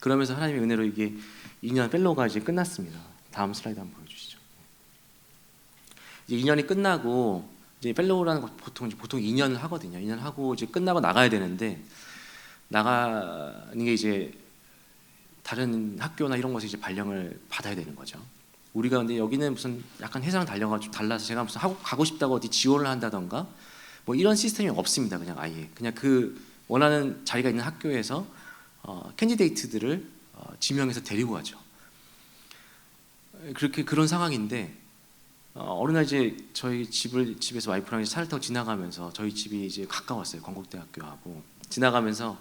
그러면서 하나님의 은혜로 이게 2년 펠로우가 이제 끝났습니다. 다음 슬라이드 한번 보여주시죠. 이제 2년이 끝나고 이제 펠로우라는 거 보통 2년을 하거든요. 2년 하고 이제 끝나고 나가야 되는데 나가는 게 이제 다른 학교나 이런 곳에 이제 발령을 받아야 되는 거죠. 우리가 근데 여기는 무슨 약간 회사랑 달려가지고 달라서 제가 무슨 가고 싶다고 어디 지원을 한다던가 뭐 이런 시스템이 없습니다. 그냥 아예 그냥 원하는 자리가 있는 학교에서 캔디데이트들을 지명해서 데리고 가죠. 그런 상황인데 어느 날 이제 저희 집에서 와이프랑 차를 타고 지나가면서 저희 집이 이제 가까웠어요. 건국대학교하고 지나가면서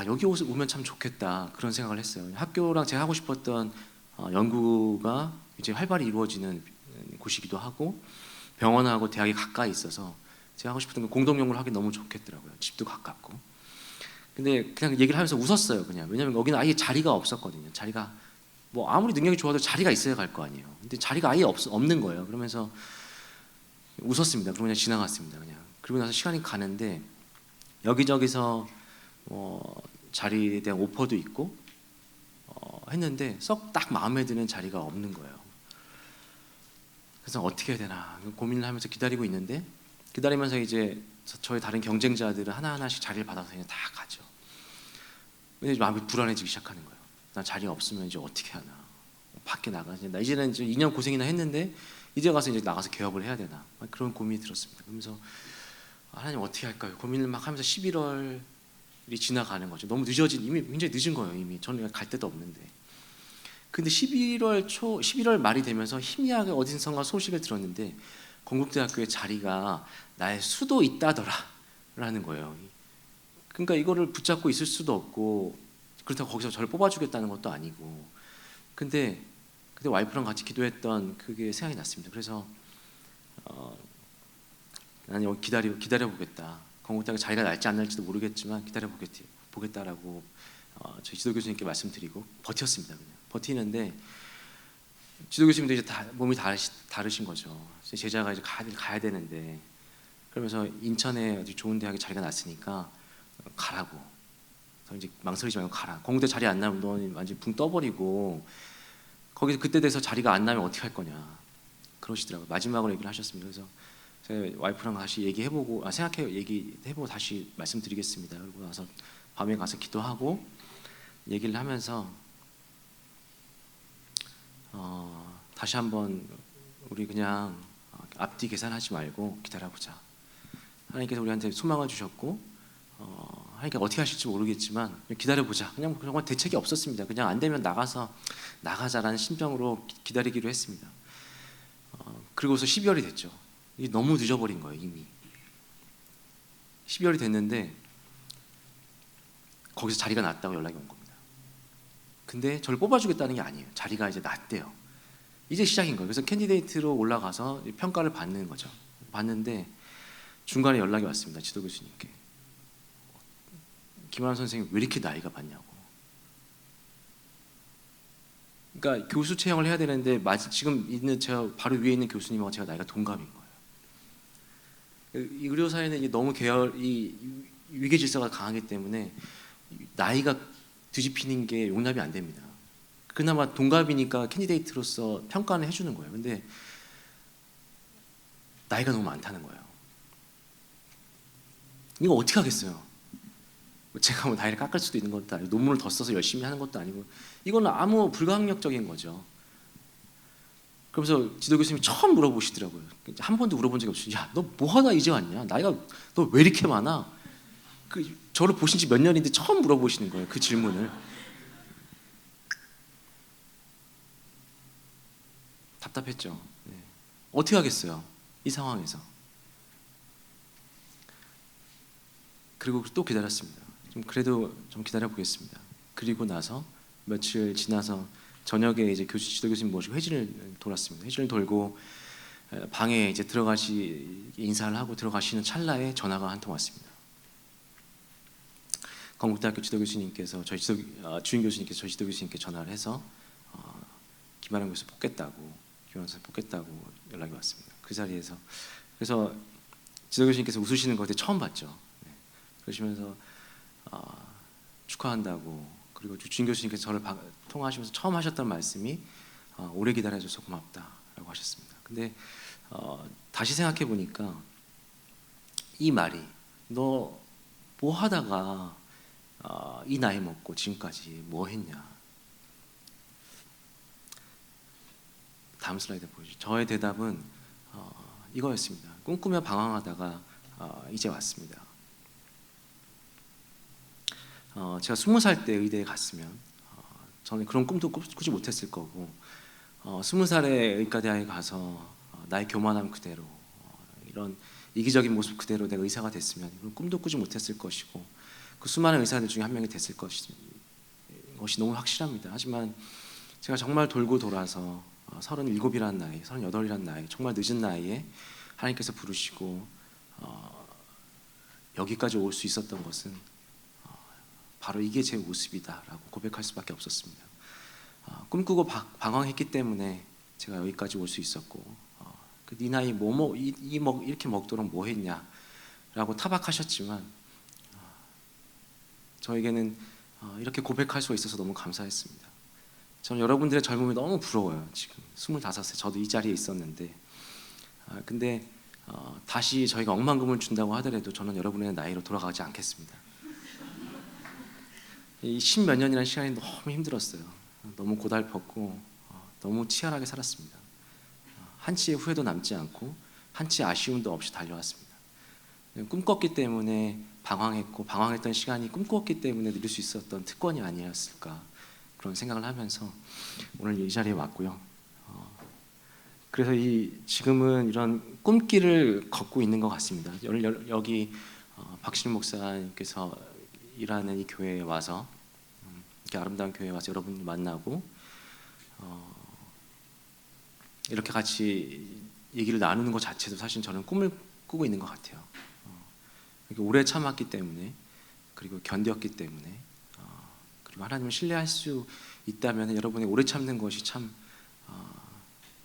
여기 오면 참 좋겠다 그런 생각을 했어요. 학교랑 제가 하고 싶었던 연구가 이제 활발히 이루어지는 곳이기도 하고 병원하고 대학이 가까이 있어서 제가 하고 싶었던 공동 연구를 하기 너무 좋겠더라고요. 집도 가깝고. 근데 그냥 얘기를 하면서 웃었어요. 그냥 왜냐면 여기는 아예 자리가 없었거든요. 자리가 뭐 아무리 능력이 좋아도 자리가 있어야 갈 거 아니에요. 근데 자리가 아예 없는 거예요. 그러면서 웃었습니다. 그러고 그냥 지나갔습니다. 그냥 그리고 나서 시간이 가는데 여기저기서 자리에 대한 오퍼도 있고 했는데 썩 딱 마음에 드는 자리가 없는 거예요. 그래서 어떻게 해야 되나 고민을 하면서 기다리고 있는데 기다리면서 이제 저희 다른 경쟁자들은 하나하나씩 자리를 받아서 그냥 다 가죠. 근데 마음이 불안해지기 시작하는 거예요. 나 자리 없으면 이제 어떻게 하나. 밖에 나가지. 나 이제는 이제 2년 고생이나 했는데 이제 가서 이제 나가서 개업을 해야 되나. 그런 고민이 들었습니다. 그러면서 하나님 어떻게 할까요? 고민을 막 하면서 11월이 지나가는 거죠. 너무 늦어진 이미 굉장히 늦은 거예요. 이미 저는 갈 데도 없는데. 근데 11월 말이 되면서 희미하게 어디선가 소식을 들었는데 건국대학교에 자리가 나의 수도 있다더라라는 거예요. 그러니까 이거를 붙잡고 있을 수도 없고 그렇다고 거기서 저를 뽑아주겠다는 것도 아니고. 근데 그때 와이프랑 같이 기도했던 그게 생각이 났습니다. 그래서 나는 여기 기다려보겠다. 건국대학교 자리가 날지 안 날지도 모르겠지만 기다려보겠다라고 저희 지도 교수님께 말씀드리고 버텼습니다. 그냥 버티는데 지도 교수님도 이제 몸이 다르신 거죠. 제자가 이제 가야 되는데 그러면서 인천에 아주 좋은 대학에 자리가 났으니까 가라고. 그래서 이제 망설이지 말고 가라. 건국대 자리 안 나면 너 완전 붕 떠버리고 거기서 그때 돼서 자리가 안 나면 어떻게 할 거냐 그러시더라고요. 마지막으로 얘기를 하셨습니다. 그래서 제가 와이프랑 다시 얘기해보고 얘기해보고 다시 말씀드리겠습니다. 그러고 나서 밤에 가서 기도하고 얘기를 하면서 다시 한번 우리 그냥 앞뒤 계산하지 말고 기다려보자. 하나님께서 우리한테 소망을 주셨고 하나님께 어떻게 하실지 모르겠지만 기다려보자. 그냥 정말 대책이 없었습니다. 그냥 안 되면 나가자라는 심정으로 기다리기로 했습니다. 그리고서 12월이 됐죠. 이게 너무 늦어버린 거예요. 이미 12월이 됐는데 거기서 자리가 났다고 연락이 온 겁니다. 근데 저를 뽑아주겠다는 게 아니에요. 자리가 이제 났대요. 이제 시작인 거예요. 그래서 캔디데이트로 올라가서 평가를 받는 거죠. 받는데 중간에 연락이 왔습니다. 지도 교수님께. 김환 선생님 왜 이렇게 나이가 많냐고. 그러니까 교수 채용을 해야 되는데 지금 있는 제가 바로 위에 있는 교수님하고 제가 나이가 동갑인 거예요. 이 의료 사회는 너무 이 위계 질서가 강하기 때문에 나이가 뒤집히는 게 용납이 안 됩니다. 그나마 동갑이니까 캔디데이트로서 평가는 해주는 거예요. 근데 나이가 너무 많다는 거예요. 이거 어떻게 하겠어요? 제가 뭐 나이를 깎을 수도 있는 것도 아니고 논문을 더 써서 열심히 하는 것도 아니고 이거는 아무 불가항력적인 거죠. 그러면서 지도 교수님이 처음 물어보시더라고요. 한 번도 물어본 적이 없어요. 야, 너 뭐하다 이제 왔냐? 나이가 너 왜 이렇게 많아? 저를 보신 지 몇 년인데 처음 물어보시는 거예요. 그 질문을. 답답했죠. 네. 어떻게 하겠어요? 이 상황에서. 그리고 또 기다렸습니다. 그래도 좀 기다려 보겠습니다. 그리고 나서 며칠 지나서 저녁에 이제 지도 교수님 모시고 회진을 돌았습니다. 회진을 돌고 방에 이제 인사를 하고 들어가시는 찰나에 전화가 한 통 왔습니다. 건국대학교 지도 교수님께서 주임 교수님께서 저희 지도 교수님께 전화를 해서 김아랑 교수 뽑겠다고 연락이 왔습니다. 그 자리에서 그래서 지도 교수님께서 웃으시는 거 그때 처음 봤죠. 네. 그러시면서 축하한다고 그리고 주임 교수님께서 저를 통화하시면서 처음 하셨던 말씀이 오래 기다려줘서 고맙다라고 하셨습니다. 근데 다시 생각해 보니까 이 말이 너 뭐 하다가 이 나이 먹고 지금까지 뭐 했냐. 다음 슬라이드 보여주시죠. 저의 대답은 이거였습니다. 꿈꾸며 방황하다가 이제 왔습니다. 제가 20살 때 의대에 갔으면 저는 그런 꿈도 꾸지 못했을 거고 20살에 의과대학에 가서 나의 교만함 그대로 이런 이기적인 모습 그대로 내가 의사가 됐으면 그런 꿈도 꾸지 못했을 것이고 그 수많은 의사들 중에 한 명이 됐을 것이 너무 확실합니다. 하지만 제가 정말 돌고 돌아서 37이라는 나이, 38이라는 나이, 정말 늦은 나이에 하나님께서 부르시고 여기까지 올 수 있었던 것은 바로 이게 제 모습이다라고 고백할 수밖에 없었습니다. 꿈꾸고 방황했기 때문에 제가 여기까지 올 수 있었고 네 나이 이렇게 먹도록 뭐 했냐라고 타박하셨지만 저에게는 이렇게 고백할 수 있어서 너무 감사했습니다. 저는 여러분들의 젊음이 너무 부러워요. 지금 25세 저도 이 자리에 있었는데 근데 다시 저희가 억만금을 준다고 하더라도 저는 여러분의 나이로 돌아가지 않겠습니다. 이 10몇 년이라는 시간이 너무 힘들었어요. 너무 고달팠고 너무 치열하게 살았습니다. 한치의 후회도 남지 않고 한치의 아쉬움도 없이 달려왔습니다. 꿈꿨기 때문에 방황했고 방황했던 시간이 꿈꾸었기 때문에 누릴 수 있었던 특권이 아니었을까 그런 생각을 하면서 오늘 이 자리에 왔고요. 그래서 지금은 이런 꿈길을 걷고 있는 것 같습니다. 여기 박신우 목사님께서 일하는 이 교회에 와서 이렇게 아름다운 교회에 와서 여러분 만나고 이렇게 같이 얘기를 나누는 것 자체도 사실 저는 꿈을 꾸고 있는 것 같아요. 이렇게 오래 참았기 때문에 그리고 견뎠기 때문에 그리고 하나님을 신뢰할 수 있다면 여러분이 오래 참는 것이 참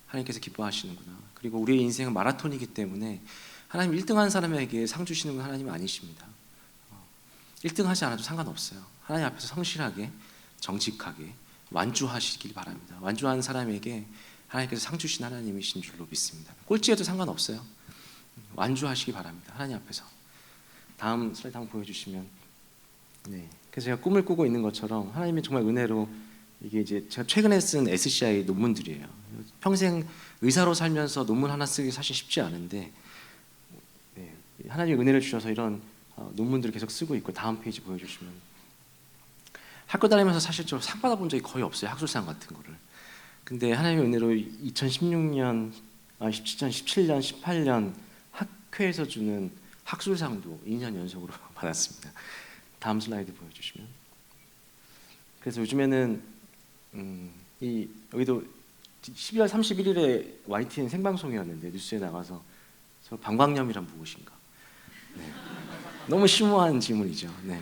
하나님께서 기뻐하시는구나. 그리고 우리의 인생은 마라톤이기 때문에 하나님 1등한 사람에게 상 주시는 건 하나님 아니십니다. 1등하지 않아도 상관없어요. 하나님 앞에서 성실하게 정직하게 완주하시길 바랍니다. 완주한 사람에게 하나님께서 상 주신 하나님이신 줄로 믿습니다. 꼴찌해도 상관없어요. 완주하시기 바랍니다. 하나님 앞에서. 다음 슬라이드 한번 보여주시면 네. 그래서 제가 꿈을 꾸고 있는 것처럼 하나님이 정말 은혜로 이게 이제 제가 최근에 쓴 SCI 논문들이에요. 평생 의사로 살면서 논문 하나 쓰기 사실 쉽지 않은데 네. 하나님의 은혜를 주셔서 이런 논문들을 계속 쓰고 있고 다음 페이지 보여주시면 학교 다니면서 사실 저 상 받아본 적이 거의 없어요. 학술상 같은 거를. 근데 하나님의 은혜로 2016년, 17년, 17년, 18년 학회에서 주는 학술상도 2년 연속으로 받았습니다. 다음 슬라이드 보여주시면. 그래서 요즘에는 여기도 12월 31일에 YTN 생방송이었는데 뉴스에 나가서 저 방광염이란 무엇인가? 네. 너무 심오한 질문이죠. 네.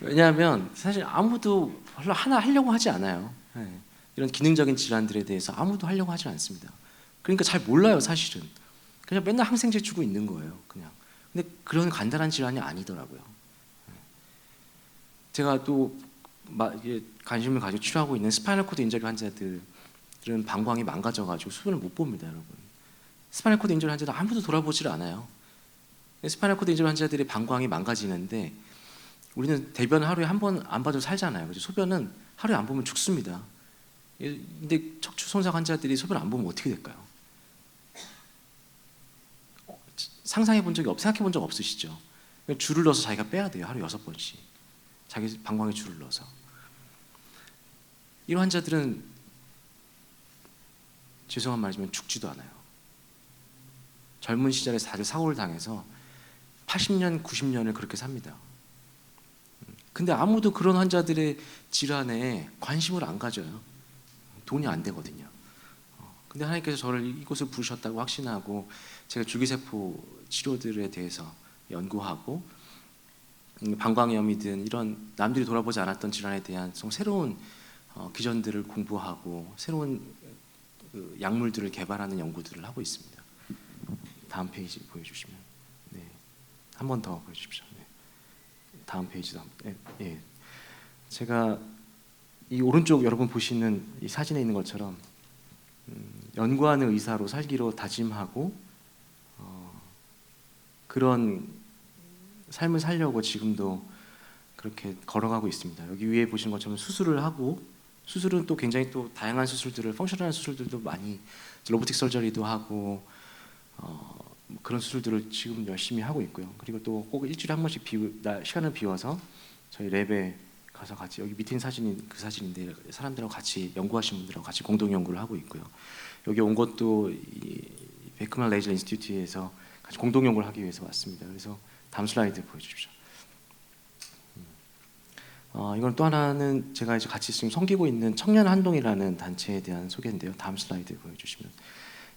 왜냐하면 사실 아무도 별로 하나 하려고 하지 않아요. 네. 이런 기능적인 질환들에 대해서 아무도 하려고 하지 않습니다. 그러니까 잘 몰라요, 사실은. 그냥 맨날 항생제 주고 있는 거예요, 그냥. 근데 그런 간단한 질환이 아니더라고요. 제가 또 관심을 가지고 치료하고 있는 스파이널 코드 인저리 환자들은 방광이 망가져가지고 수면을 못 봅니다, 여러분. 스파이널 코드 인저리 환자들 아무도 돌아보질 않아요. 스파이널 코드 인저리 환자들의 방광이 망가지는데 우리는 대변 하루에 한 번 안 봐도 살잖아요. 그래서 소변은 하루에 안 보면 죽습니다. 근데 척추 손상 환자들이 소변 안 보면 어떻게 될까요? 상상해 본 적이 생각해 본 적 없으시죠? 줄을 넣어서 자기가 빼야 돼요. 하루 6번씩. 자기 방광에 줄을 넣어서. 이런 환자들은 죄송한 말이지만 죽지도 않아요. 젊은 시절에 다들 사고를 당해서 80년, 90년을 그렇게 삽니다. 근데 아무도 그런 환자들의 질환에 관심을 안 가져요. 돈이 안 되거든요. 근데 하나님께서 저를 이곳을 부르셨다고 확신하고 제가 줄기세포 치료들에 대해서 연구하고 방광염이든 이런 남들이 돌아보지 않았던 질환에 대한 새로운 기전들을 공부하고 새로운 약물들을 개발하는 연구들을 하고 있습니다. 다음 페이지 보여주시면 네. 한 번 더 보여주십시오. 네. 다음 페이지도 예. 제가 이 오른쪽 여러분 보시는 이 사진에 있는 것처럼 연구하는 의사로 살기로 다짐하고 그런 삶을 살려고 지금도 그렇게 걸어가고 있습니다. 여기 위에 보시는 것처럼 수술을 하고 수술은 또 굉장히 또 다양한 수술들을 펑셔널한 수술들도 많이 로보틱 설저리도 하고 그런 수술들을 지금 열심히 하고 있고요. 그리고 또 꼭 일주일에 한 번씩 시간을 비워서 저희 랩에 가서 같이 여기 밑에 있는 사진이 그 사진인데 사람들하고 같이 연구하신 분들하고 같이 공동 연구를 하고 있고요. 여기 온 것도 이 베크만 레이저 인스티튜트에서 같이 공동 연구를 하기 위해서 왔습니다. 그래서 다음 슬라이드 보여주십시오. 이건 또 하나는 제가 이제 같이 지금 섬기고 있는 청년 한동이라는 단체에 대한 소개인데요. 다음 슬라이드 보여주시면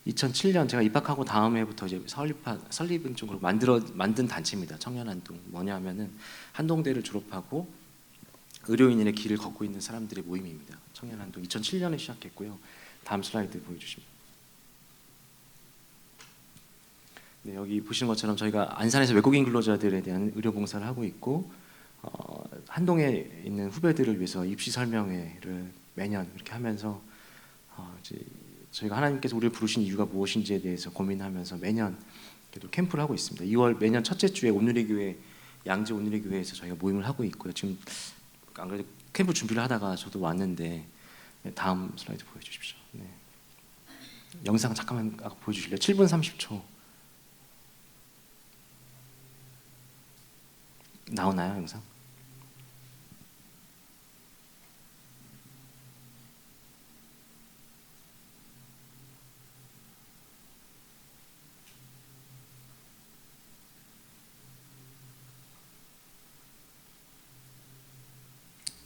2007년 제가 입학하고 다음 해부터 이제 설립은 쪽으로 만든 단체입니다. 청년 한동 뭐냐면은 한동대를 졸업하고 의료인의 길을 걷고 있는 사람들의 모임입니다. 청년 한동 2007년에 시작했고요. 다음 슬라이드 보여주십니다. 네, 여기 보시는 것처럼 저희가 안산에서 외국인 근로자들에 대한 의료 봉사를 하고 있고 한동에 있는 후배들을 위해서 입시 설명회를 매년 이렇게 하면서 이제 저희가 하나님께서 우리를 부르신 이유가 무엇인지에 대해서 고민하면서 매년 또 캠프를 하고 있습니다. 2월 매년 첫째 주에 온누리 교회 양재 온누리 교회에서 저희가 모임을 하고 있고요. 지금 안 그래도 캠프 준비를 하다가 저도 왔는데 다음 슬라이드 보여주십시오. 네. 영상 잠깐만 보여주실래요? 7분 30초 나오나요 영상?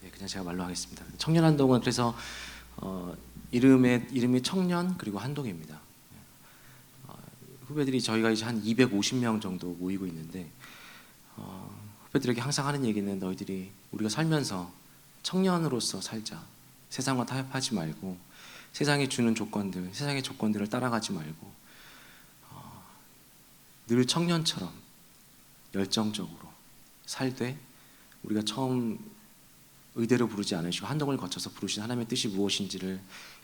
네, 그냥 제가 말로 하겠습니다. 청년 한동은 그래서 이름이 청년 그리고 한동입니다. 후배들이 저희가 이제 한 250명 정도 모이고 있는데 후배들에게 항상 하는 얘기는 너희들이 우리가 살면서 청년으로서 살자. 세상과 타협하지 말고 세상이 주는 조건들, 세상의 조건들을 따라가지 말고 늘 청년처럼 열정적으로 살되 우리가 처음 의대로 부르지 않으시고 한동을 거쳐서 부르신 하나님의 뜻이 무엇인지를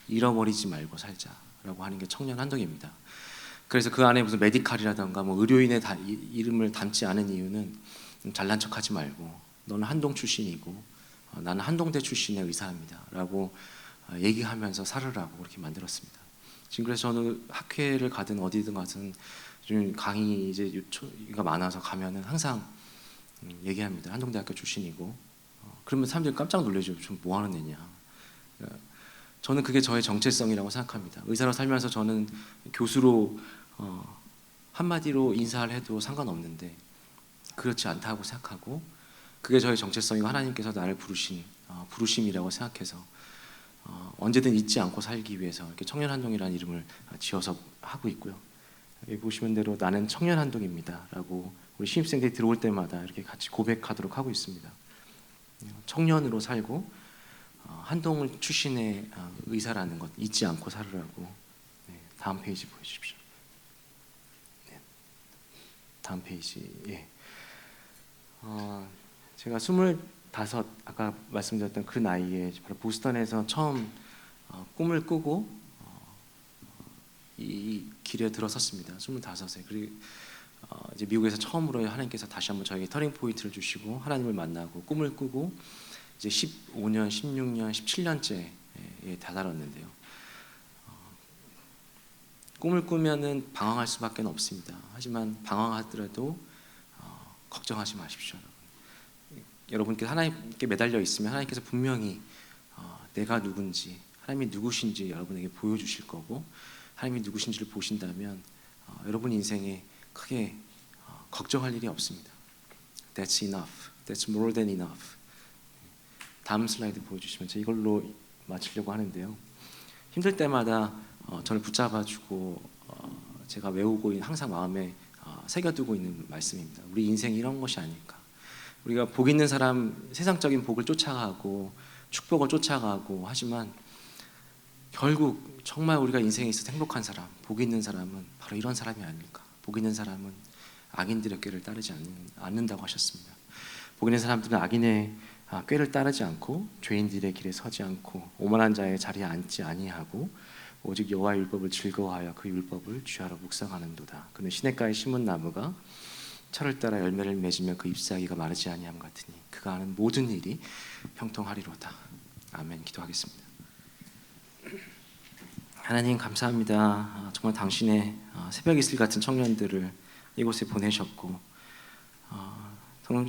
잃어버리지 말고 살자라고 하는 게 청년 한동입니다. 그래서 그 안에 무슨 메디칼이라던가 뭐 의료인의 이름을 담지 않은 이유는 잘난 척하지 말고 너는 한동 출신이고 나는 한동대 출신의 의사입니다라고 얘기하면서 살으라고 그렇게 만들었습니다. 지금 그래서 저는 학회를 가든 어디든 가든 좀 강의 이제 요청가 많아서 가면은 항상 얘기합니다. 한동대학교 출신이고 그러면 사람들이 깜짝 놀라죠. 좀 뭐 하는 애냐. 저는 그게 저의 정체성이라고 생각합니다. 의사로 살면서 저는 교수로 한마디로 인사를 해도 상관없는데 그렇지 않다고 생각하고 그게 저의 정체성이고 하나님께서 나를 부르신 부르심이라고 생각해서 언제든 잊지 않고 살기 위해서 이렇게 청년한동이라는 이름을 지어서 하고 있고요. 여기 보시면 대로 나는 청년한동입니다라고 우리 신입생들이 들어올 때마다 이렇게 같이 고백하도록 하고 있습니다. 청년으로 살고 한동 출신의 의사라는 것 잊지 않고 살으라고. 네, 다음 페이지 보여주십시오. 네, 다음 페이지. 예. 제가 25 아까 말씀드렸던 그 나이에 바로 보스턴에서 처음 꿈을 꾸고 이 길에 들어섰습니다. 25세. 그리고 이제 미국에서 처음으로 하나님께서 다시 한번 저에게 터닝 포인트를 주시고 하나님을 만나고 꿈을 꾸고 이제 15년, 16년, 17년째에 다다랐는데요. 꿈을 꾸면은 방황할 수밖에 없습니다. 하지만 방황하더라도 걱정하지 마십시오. 여러분께 하나님께 매달려 있으면 하나님께서 분명히 내가 누군지 하나님이 누구신지 여러분에게 보여주실 거고 하나님이 누구신지를 보신다면 여러분 인생에 크게 걱정할 일이 없습니다. That's enough. That's more than enough. 다음 슬라이드 보여주시면 제가 이걸로 마치려고 하는데요. 힘들 때마다 저를 붙잡아주고 제가 외우고 항상 마음에 새겨두고 있는 말씀입니다. 우리 인생이 이런 것이 아닐까. 우리가 복 있는 사람, 세상적인 복을 쫓아가고 축복을 쫓아가고 하지만 결국 정말 우리가 인생에 있어서 행복한 사람, 복 있는 사람은 바로 이런 사람이 아닐까. 복 있는 사람은 악인들의 꾀를 따르지 않는다고 하셨습니다. 복 있는 사람들은 악인의 꾀를 따르지 않고 죄인들의 길에 서지 않고 오만한 자의 자리에 앉지 아니하고 오직 여호와의 율법을 즐거워하여 그 율법을 주야로 묵상하는도다. 그는 시냇가에 심은 나무가 철을 따라 열매를 맺으며 그 잎사귀가 마르지 아니함 같으니 그가 하는 모든 일이 형통하리로다. 아멘. 기도하겠습니다. 하나님 감사합니다. 정말 당신의 새벽 이슬 같은 청년들을 이곳에 보내셨고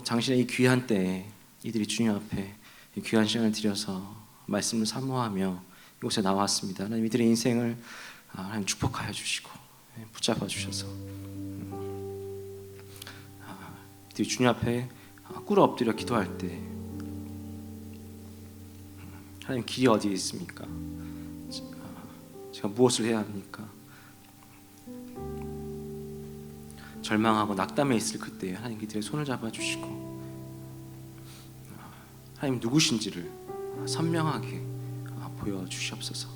당신의 이 귀한 때에 이들이 주님 앞에 이 귀한 시간을 들여서 말씀을 사모하며 이곳에 나왔습니다. 하나님 이들의 인생을 하나님 축복하여 주시고 붙잡아 주셔서 이들이 주님 앞에 꿇어 엎드려 기도할 때 하나님 길이 어디에 있습니까? 제가 무엇을 해야 합니까? 절망하고 낙담해 있을 그때 하나님 이들의 손을 잡아주시고 하나님 누구신지를 선명하게 보여주시옵소서.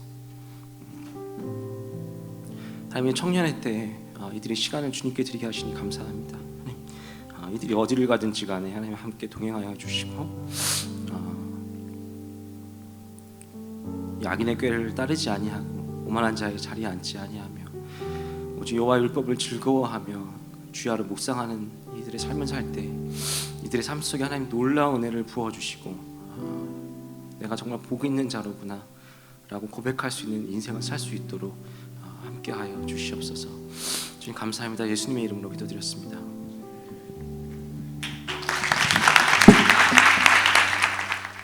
하나님 청년의 때 이들의 시간을 주님께 드리게 하시니 감사합니다. 이들이 어디를 가든지 간에 하나님 함께 동행하여 주시고 악인의 꾀를 따르지 아니하고 오만한 자의 자리에 앉지 아니하며 오직 여호와의 율법을 즐거워하며 주야로 묵상하는 이들의 삶을 살 때 이들의 삶 속에 하나님 놀라운 은혜를 부어주시고 내가 정말 복 있는 자로구나 라고 고백할 수 있는 인생을 살 수 있도록 함께하여 주시옵소서. 주님 감사합니다. 예수님의 이름으로 기도드렸습니다.